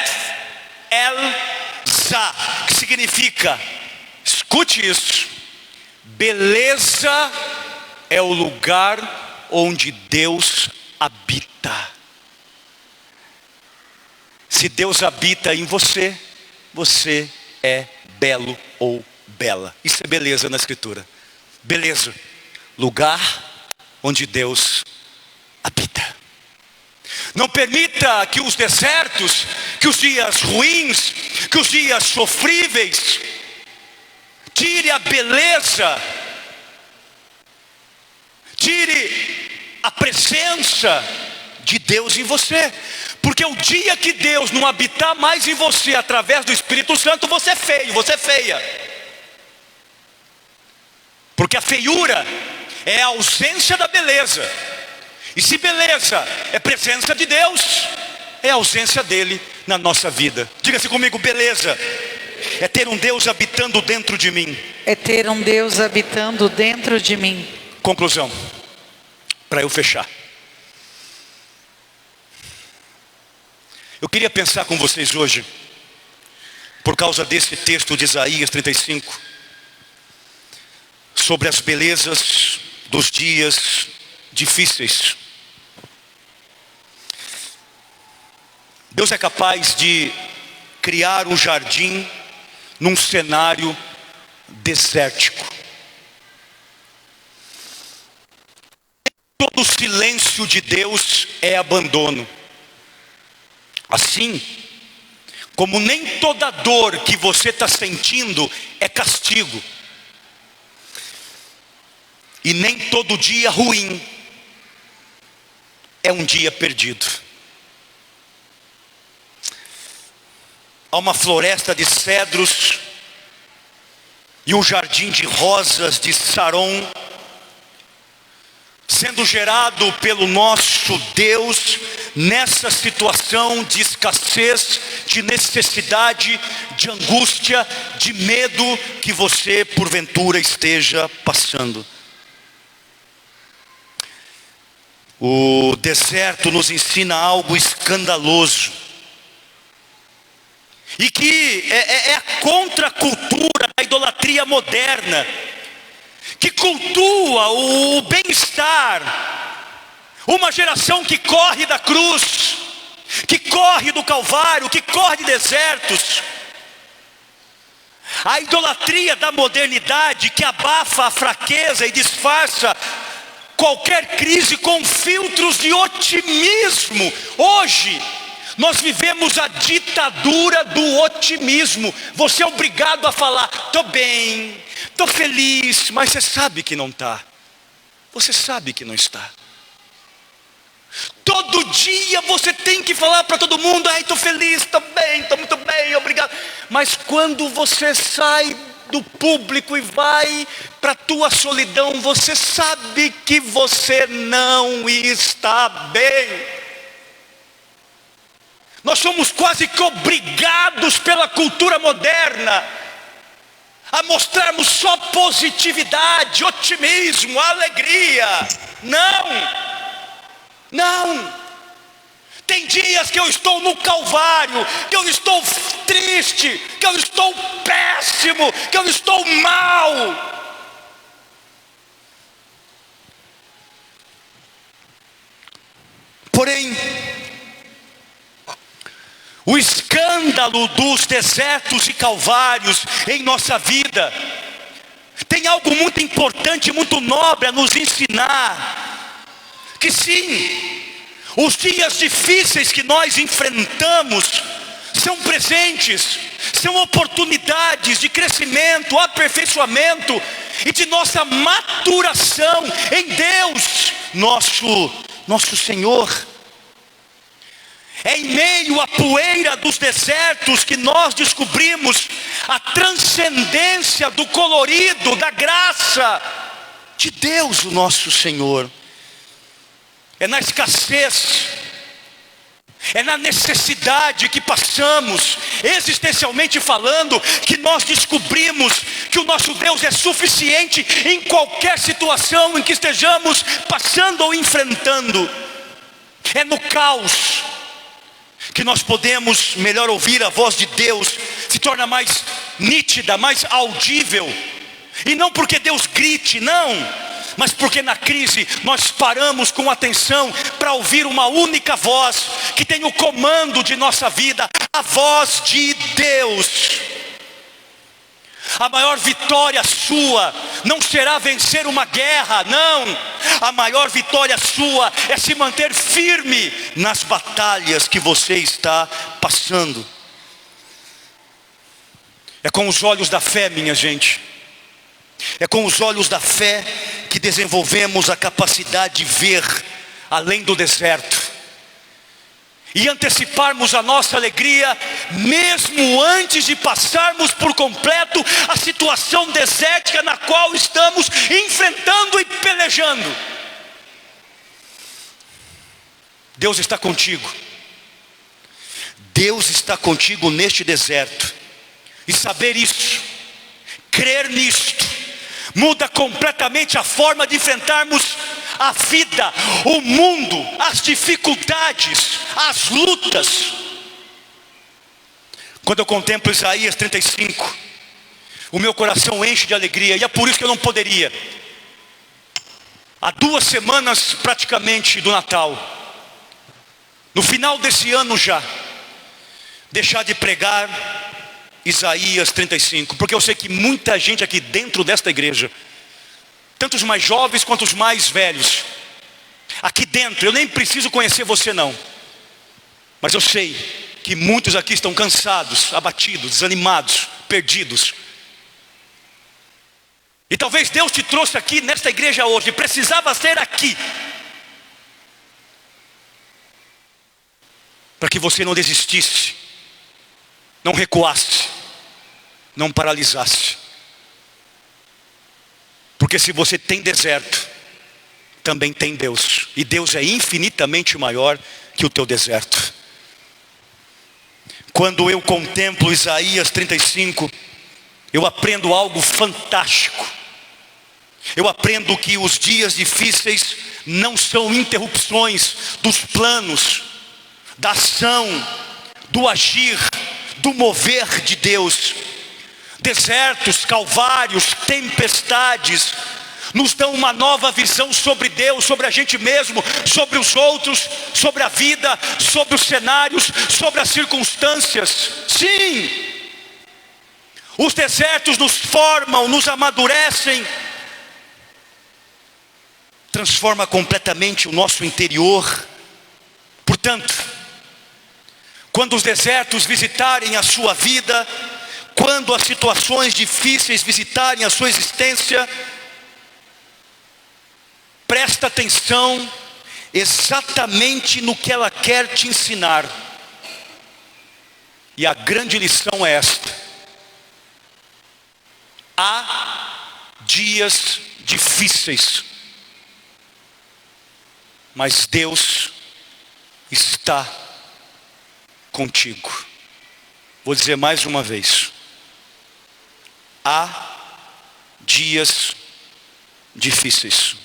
El Zá, que significa, escute isso, beleza é o lugar onde Deus habita. Se Deus habita em você, você é belo ou bela. Isso é beleza na Escritura. Beleza, lugar onde Deus habita. Não permita que os desertos, que os dias ruins, que os dias sofríveis tire a beleza, tire a presença de Deus em você. Porque o dia que Deus não habitar mais em você através do Espírito Santo, você é feio, você é feia. Porque a feiura é a ausência da beleza. E se beleza é presença de Deus, é a ausência dele na nossa vida. Diga-se comigo, beleza é ter um Deus habitando dentro de mim. É ter um Deus habitando dentro de mim. Conclusão, para eu fechar. Eu queria pensar com vocês hoje, por causa desse texto de Isaías 35, sobre as belezas dos dias difíceis. Deus é capaz de criar um jardim num cenário desértico. Todo silêncio de Deus é abandono. Assim como nem toda dor que você está sentindo é castigo. E nem todo dia ruim é um dia perdido. Há uma floresta de cedros e um jardim de rosas de Saron sendo gerado pelo nosso Deus nessa situação de escassez, de necessidade, de angústia, de medo que você porventura esteja passando. O deserto nos ensina algo escandaloso e que é a contracultura da idolatria moderna, que cultua o bem-estar, uma geração que corre da cruz, que corre do Calvário, que corre de desertos. A idolatria da modernidade que abafa a fraqueza e disfarça qualquer crise com filtros de otimismo. Hoje nós vivemos a ditadura do otimismo. Você é obrigado a falar: estou bem, estou feliz, mas você sabe que não está. Você sabe que não está. Todo dia você tem que falar para todo mundo: ai, estou feliz, estou bem, estou muito bem, obrigado. Mas quando você sai do público e vai para a tua solidão, você sabe que você não está bem. Nós somos quase que obrigados pela cultura moderna a mostrarmos só positividade, otimismo, alegria. Não. Tem dias que eu estou no Calvário, que eu estou triste, que eu estou péssimo, que eu estou mal. Porém, o escândalo dos desertos e calvários em nossa vida tem algo muito importante, muito nobre a nos ensinar. Que sim, os dias difíceis que nós enfrentamos são presentes, são oportunidades de crescimento, aperfeiçoamento e de nossa maturação em Deus, nosso Senhor. É em meio à poeira dos desertos que nós descobrimos a transcendência do colorido, da graça de Deus, o nosso Senhor. É na escassez, é na necessidade que passamos, existencialmente falando, que nós descobrimos que o nosso Deus é suficiente em qualquer situação em que estejamos passando ou enfrentando. É no caos que nós podemos melhor ouvir a voz de Deus, se torna mais nítida, mais audível. E não porque Deus grite, não, mas porque na crise nós paramos com atenção para ouvir uma única voz que tem o comando de nossa vida, a voz de Deus. A maior vitória sua não será vencer uma guerra, não. A maior vitória sua é se manter firme nas batalhas que você está passando. É com os olhos da fé, minha gente, É com os olhos da fé que desenvolvemos a capacidade de ver além do deserto e anteciparmos a nossa alegria, mesmo antes de passarmos por completo a situação desértica na qual estamos enfrentando e pelejando. Deus está contigo. Deus está contigo neste deserto. E saber isso, crer nisto, muda completamente a forma de enfrentarmos a vida, o mundo, as dificuldades, as lutas. Quando eu contemplo Isaías 35, o meu coração enche de alegria. E é por isso que eu não poderia, há 2 semanas praticamente do Natal, no final desse ano já, deixar de pregar Isaías 35, porque eu sei que muita gente aqui dentro desta igreja, tanto os mais jovens quanto os mais velhos, aqui dentro, eu nem preciso conhecer você não, mas eu sei que muitos aqui estão cansados, abatidos, desanimados, perdidos. E talvez Deus te trouxe aqui nesta igreja hoje, precisava ser aqui, para que você não desistisse, não recuasse, não paralisasse. Porque se você tem deserto, também tem Deus. E Deus é infinitamente maior que o teu deserto. Quando eu contemplo Isaías 35, eu aprendo algo fantástico. Eu aprendo que os dias difíceis não são interrupções dos planos, da ação, do agir, do mover de Deus. Desertos, calvários, tempestades nos dão uma nova visão sobre Deus, sobre a gente mesmo, sobre os outros, sobre a vida, sobre os cenários, sobre as circunstâncias. Sim, os desertos nos formam, nos amadurecem, transforma completamente o nosso interior. Portanto, quando os desertos visitarem a sua vida, quando as situações difíceis visitarem a sua existência, presta atenção exatamente no que ela quer te ensinar. E a grande lição é esta: há dias difíceis, mas Deus está contigo. Vou dizer mais uma vez: há dias difíceis,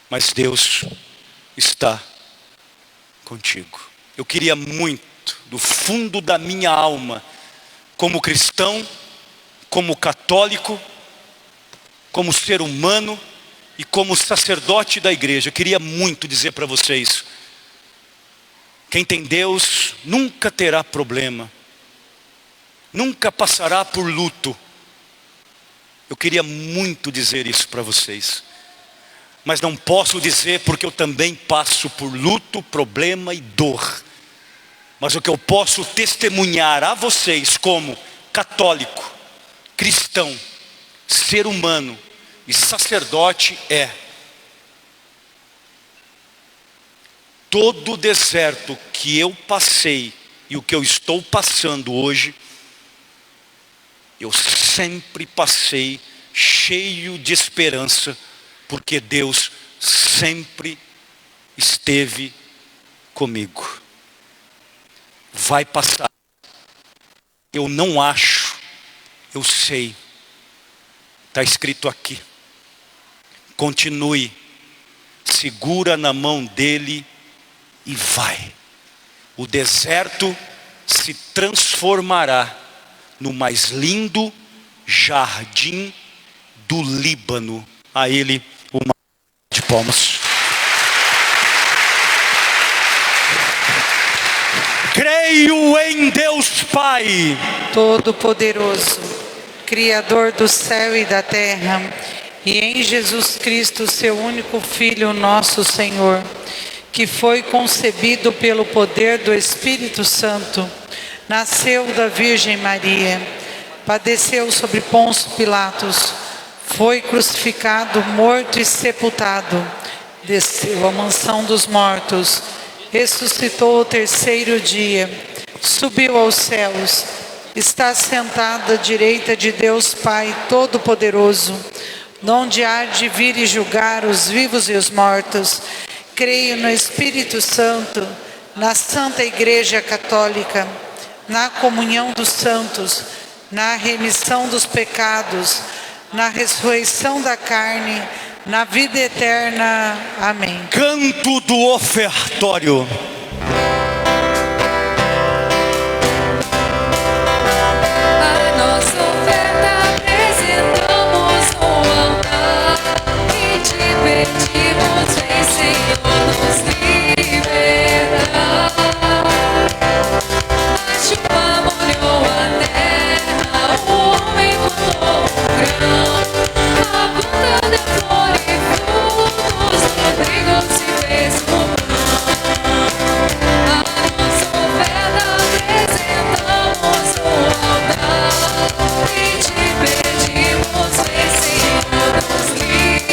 mas Deus está contigo. Eu queria muito, do fundo da minha alma, como cristão, como católico, como ser humano e como sacerdote da igreja, eu queria muito dizer para vocês: quem tem Deus nunca terá problema, nunca passará por luto. Eu queria muito dizer isso para vocês, mas não posso dizer porque eu também passo por luto, problema e dor. Mas o que eu posso testemunhar a vocês como católico, cristão, ser humano e sacerdote é: todo o deserto que eu passei e o que eu estou passando hoje, eu sempre passei cheio de esperança, porque Deus sempre esteve comigo. Vai passar. Eu não acho, eu sei. Está escrito aqui. Continue, segura na mão dele e vai. O deserto se transformará no mais lindo jardim do Líbano. A ele uma de palmas. Creio em Deus Pai Todo-Poderoso, Criador do céu e da terra, e em Jesus Cristo, seu único Filho, nosso Senhor, que foi concebido pelo poder do Espírito Santo, nasceu da Virgem Maria, padeceu sobre Pôncio Pilatos, Foi crucificado, morto e sepultado. Desceu à mansão dos mortos. Ressuscitou ao terceiro dia. Subiu aos céus. Está sentado à direita de Deus Pai Todo-Poderoso, donde há de vir e julgar os vivos e os mortos. Creio no Espírito Santo, na Santa Igreja Católica, na comunhão dos santos, na remissão dos pecados, na ressurreição da carne, na vida eterna. Amém. Canto do ofertório. A nossa oferta apresentamos no altar e te pedimos, vem Senhor, nos libertar. A chuva molhou a terra, o homem pulou o grão, a planta deu flor e frutos, o trigo se fez pão. A nossa oferta apresentamos no altar e te pedimos, vem Senhor, nos libertar.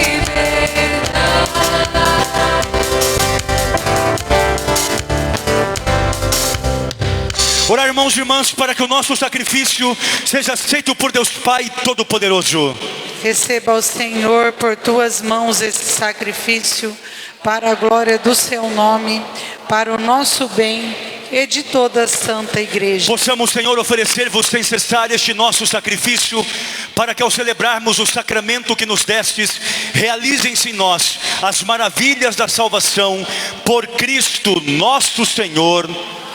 Orar, irmãos e irmãs, para que o nosso sacrifício seja aceito por Deus Pai Todo-Poderoso. Receba o Senhor por tuas mãos esse sacrifício, para a glória do seu nome, para o nosso bem e de toda a Santa Igreja. Possamos, Senhor, oferecer-vos sem cessar este nosso sacrifício, para que ao celebrarmos o sacramento que nos destes, realizem-se em nós as maravilhas da salvação, por Cristo nosso Senhor.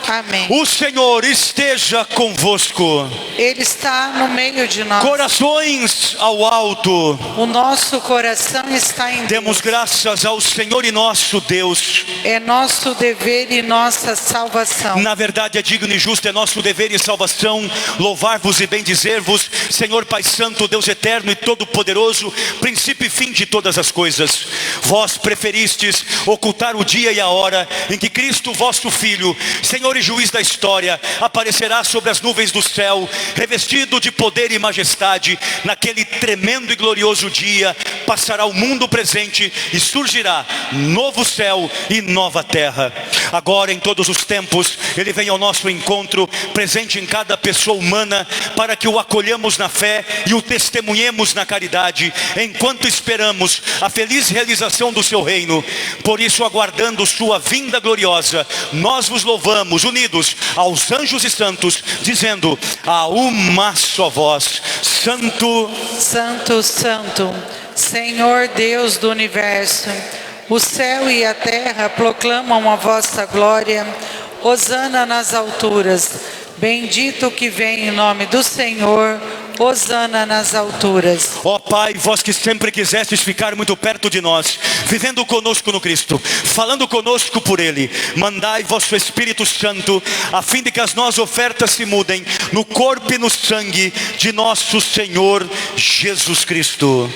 Amém. O Senhor esteja convosco. Ele está no meio de nós. Corações ao alto. O nosso coração está em Demos Deus. graças ao Senhor e nosso Deus. É nosso dever e nossa salvação. Na verdade é digno e justo, é nosso dever e salvação louvar-vos e bendizer-vos, Senhor Pai Santo, Deus eterno e todo-poderoso, princípio e fim de todas as coisas. Vós preferistes ocultar o dia e a hora em que Cristo, vosso Filho, Senhor e juiz da história, aparecerá sobre as nuvens do céu, revestido de poder e majestade. Naquele tremendo e glorioso dia, passará o mundo presente e surgirá novo céu e nova terra. Agora, em todos os tempos, Ele vem ao nosso encontro, presente em cada pessoa humana, para que o acolhamos na fé e o testemunhemos na caridade, enquanto esperamos a feliz realização do seu reino. Por isso, aguardando sua vinda gloriosa, nós vos louvamos, unidos aos anjos e santos, dizendo a uma só voz: Santo, Santo, Santo, Senhor Deus do universo, o céu e a terra proclamam a vossa glória. Hosana nas alturas. Bendito que vem em nome do Senhor. Hosana nas alturas. ó Pai, vós que sempre quisestes ficar muito perto de nós, vivendo conosco no Cristo, falando conosco por Ele, mandai vosso Espírito Santo, a fim de que as nossas ofertas se mudem no corpo e no sangue de nosso Senhor Jesus Cristo.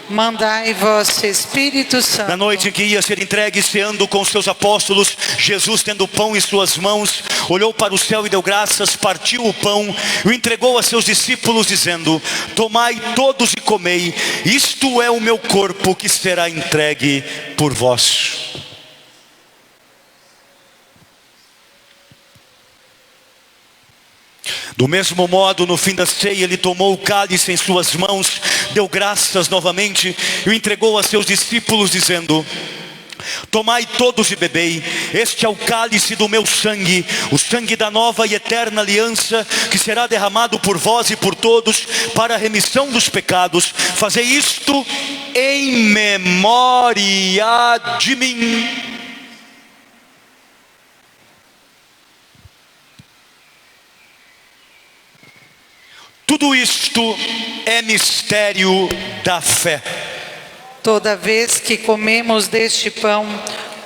Mandai vosso Espírito Santo. Na noite em que ia ser entregue, ceando com os seus apóstolos, Jesus, tendo o pão em suas mãos, olhou para o céu e deu graças, partiu o pão e o entregou a seus discípulos, dizendo: tomai todos e comei, isto é o meu corpo que será entregue por vós. Do mesmo modo, no fim da ceia, Ele tomou o cálice em suas mãos, deu graças novamente e o entregou a seus discípulos, dizendo: tomai todos e bebei, este é o cálice do meu sangue, o sangue da nova e eterna aliança, que será derramado por vós e por todos, para a remissão dos pecados. Fazei isto em memória de mim. Tudo isto é mistério da fé. Toda vez que comemos deste pão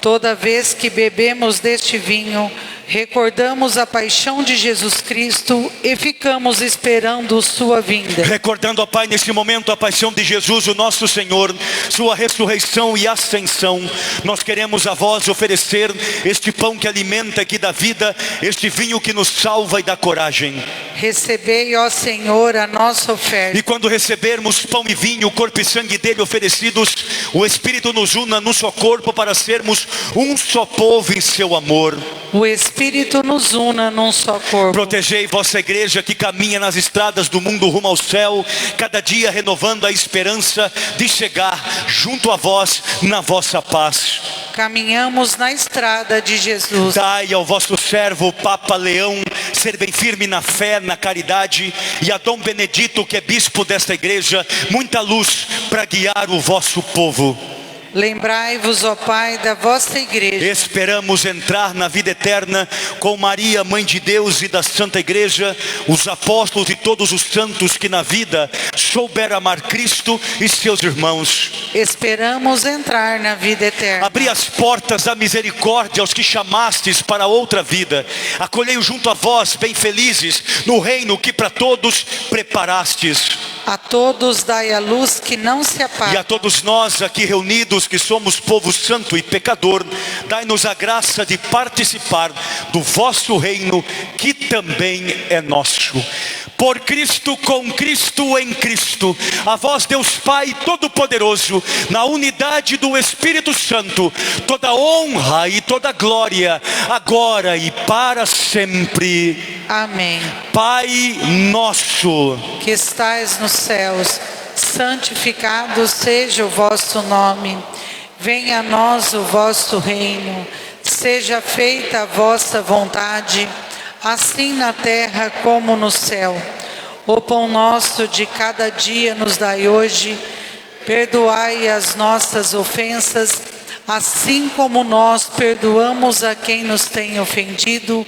Toda vez que bebemos deste vinho, recordamos a paixão de Jesus Cristo e ficamos esperando sua vinda. Recordando, ó Pai, nesse momento a paixão de Jesus, o nosso Senhor, sua ressurreição e ascensão, nós queremos a vós oferecer este pão que alimenta, que dá vida, este vinho que nos salva e dá coragem. Recebei, ó Senhor, a nossa oferta. E quando recebermos pão e vinho, o corpo e sangue dele oferecidos, o Espírito nos una num só corpo para sermos um só povo em seu amor. O Espírito nos una num só corpo. Protegei vossa igreja que caminha nas estradas do mundo rumo ao céu, cada dia renovando a esperança de chegar junto a vós na vossa paz. Caminhamos na estrada de Jesus. Dai ao vosso servo, o Papa Leão, ser bem firme na fé, na caridade, e a Dom Benedito, que é bispo desta igreja, muita luz para guiar o vosso povo. Lembrai-vos, ó Pai, da vossa igreja. Esperamos entrar na vida eterna com Maria, Mãe de Deus e da Santa Igreja, os apóstolos e todos os santos que na vida souberam amar Cristo e seus irmãos. Esperamos entrar na vida eterna. Abri as portas da misericórdia aos que chamastes para outra vida. Acolhei-os junto a vós, bem felizes, no reino que para todos preparastes. A todos dai a luz que não se apaga. E a todos nós aqui reunidos, que somos povo santo e pecador, dai-nos a graça de participar do vosso reino, que também é nosso. Por Cristo, com Cristo, em Cristo, a vós Deus Pai Todo-Poderoso, na unidade do Espírito Santo, toda honra e toda glória, agora e para sempre. Amém. Pai nosso, Que estais nos céus, santificado seja o vosso nome. Venha a nós o vosso reino. Seja feita a vossa vontade, assim na terra como no céu. O pão nosso de cada dia nos dai hoje. Perdoai as nossas ofensas, assim como nós perdoamos a quem nos tem ofendido.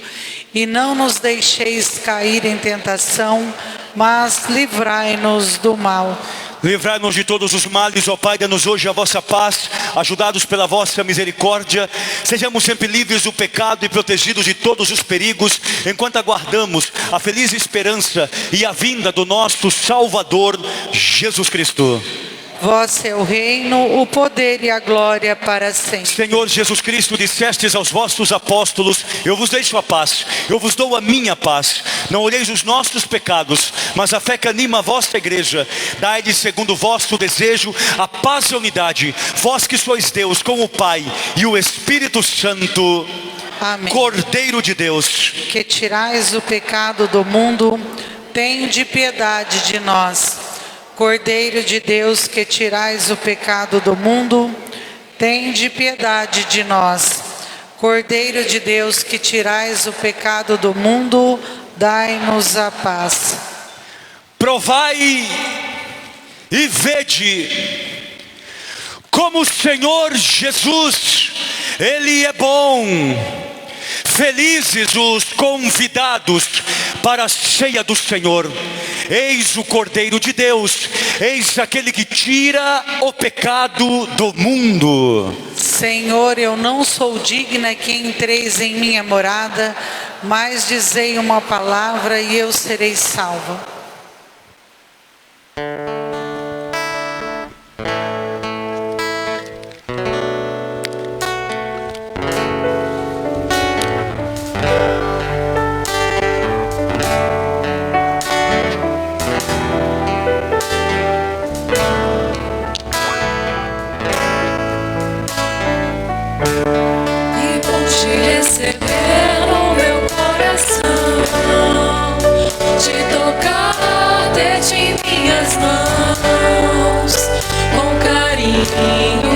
E não nos deixeis cair em tentação, mas livrai-nos do mal. livrai-nos de todos os males, ó Pai, dá-nos hoje a vossa paz, ajudados pela vossa misericórdia. Sejamos sempre livres do pecado e protegidos de todos os perigos, enquanto aguardamos a feliz esperança e a vinda do nosso Salvador, Jesus Cristo. Vosso é o reino, o poder e a glória para sempre. Senhor Jesus Cristo, dissestes aos vossos apóstolos: eu vos deixo a paz, eu vos dou a minha paz. Não olheis os nossos pecados, mas a fé que anima a vossa igreja. Dai-lhes segundo o vosso desejo a paz e a unidade, vós que sois Deus com o Pai e o Espírito Santo. Amém. Cordeiro de Deus, Que tirais o pecado do mundo, tende piedade de nós. Cordeiro de Deus, que tirais o pecado do mundo, tende piedade de nós. Cordeiro de Deus, que tirais o pecado do mundo, dai-nos a paz. provai e vede como o Senhor Jesus, Ele é bom. Felizes os convidados para a ceia do Senhor. Eis o Cordeiro de Deus, eis aquele que tira o pecado do mundo. Senhor, eu não sou digna que entreis em minha morada, mas dizei uma palavra e eu serei salva.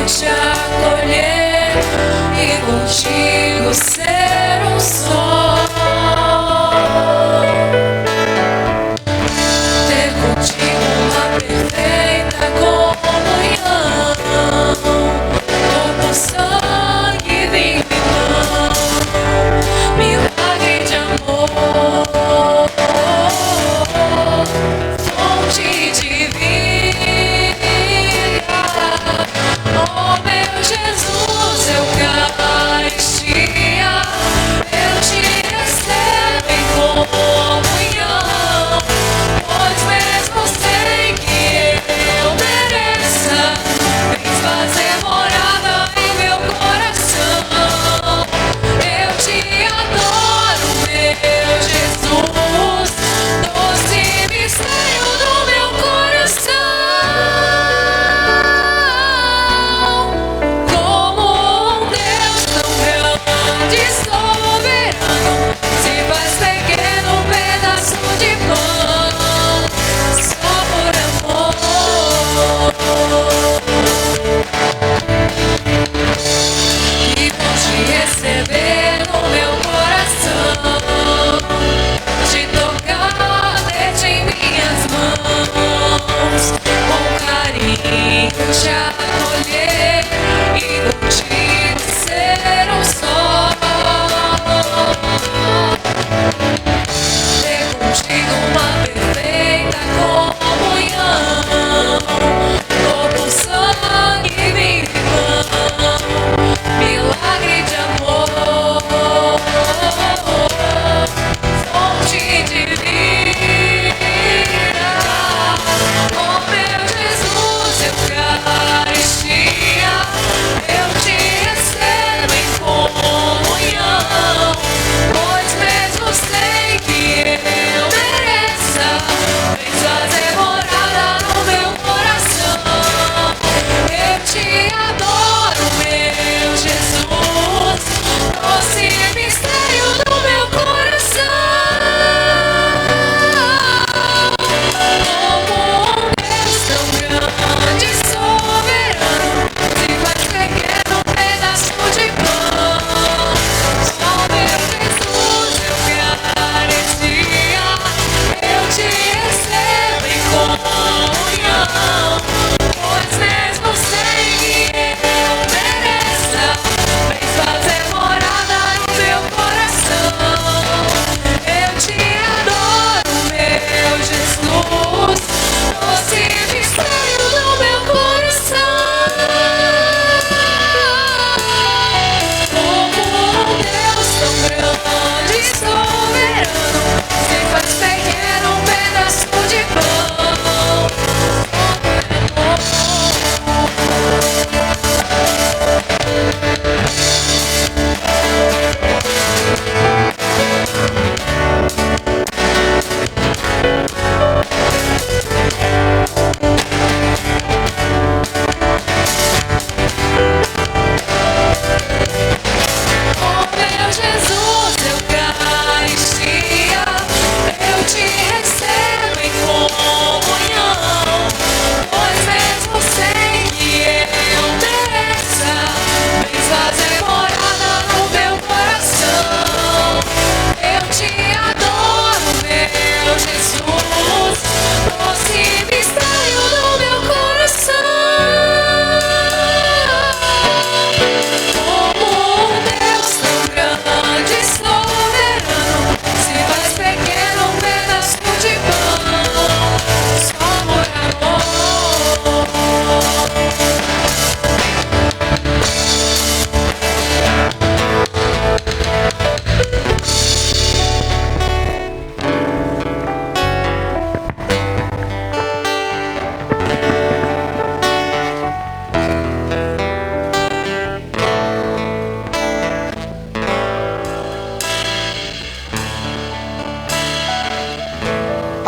Te acolher e contigo ser um só. Ter contigo uma perfeita comunhão. Corpo, sangue, vinho e pão, milagre de amor, fonte de vida. Oh, meu Jesus, eu canto.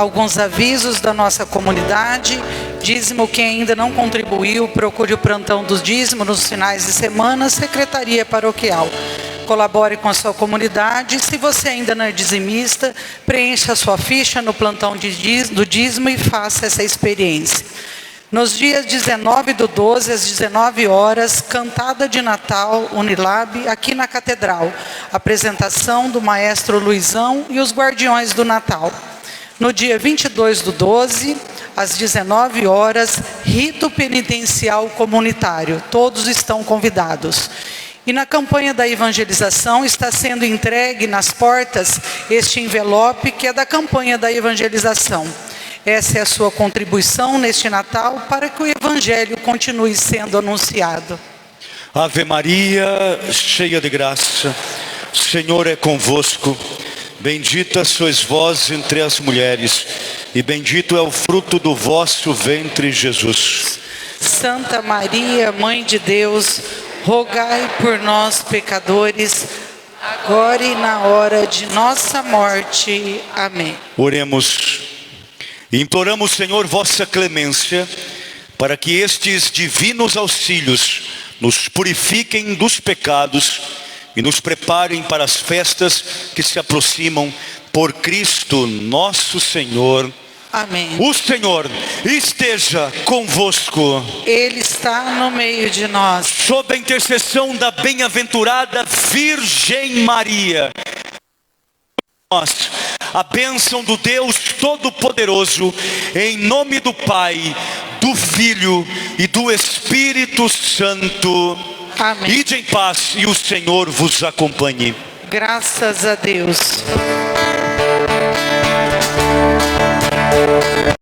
Alguns avisos da nossa comunidade. Dízimo, quem ainda não contribuiu, procure o plantão do dízimo nos finais de semana, Secretaria Paroquial. Colabore com a sua comunidade. Se você ainda não é dizimista, preencha a sua ficha no plantão do dízimo e faça essa experiência. Nos dias 19/12, às 19 horas, cantada de Natal Unilab, aqui na Catedral. Apresentação do maestro Luizão e os Guardiões do Natal. No dia 22/12, às 19 horas, rito penitencial comunitário. Todos estão convidados. E na campanha da evangelização está sendo entregue nas portas este envelope que é da campanha da evangelização. Essa é a sua contribuição neste Natal para que o Evangelho continue sendo anunciado. Ave Maria, cheia de graça, o Senhor é convosco. Bendita sois vós entre as mulheres, e bendito é o fruto do vosso ventre, Jesus. Santa Maria, Mãe de Deus, rogai por nós, pecadores, agora e na hora de nossa morte. Amém. Oremos. Imploramos, Senhor, vossa clemência, para que estes divinos auxílios nos purifiquem dos pecados e nos preparem para as festas que se aproximam por Cristo nosso Senhor. Amém. O Senhor esteja convosco. Ele está no meio de nós. Sob a intercessão da bem-aventurada Virgem Maria, nós, a bênção do Deus Todo-Poderoso, em nome do Pai, do Filho e do Espírito Santo. Amém. Ide em paz e o Senhor vos acompanhe. Graças a Deus.